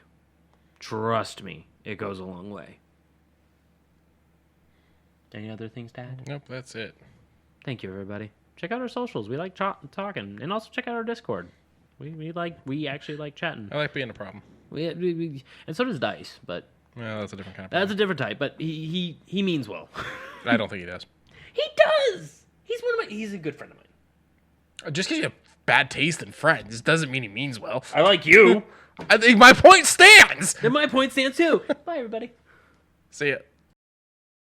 Trust me, it goes a long way. Any other things to add? Nope, that's it. Thank you, everybody. Check out our socials. We like talking, and also check out our Discord. We actually like chatting. I like being a problem. We and so does Dice, but Well, that's a different kind of that's problem. a different type. But he means well. I don't think he does. He does. He's a good friend of mine. Just because you have bad taste in friends doesn't mean he means well. I like you. I think my point stands. Then my point stands too. Bye, everybody. See ya.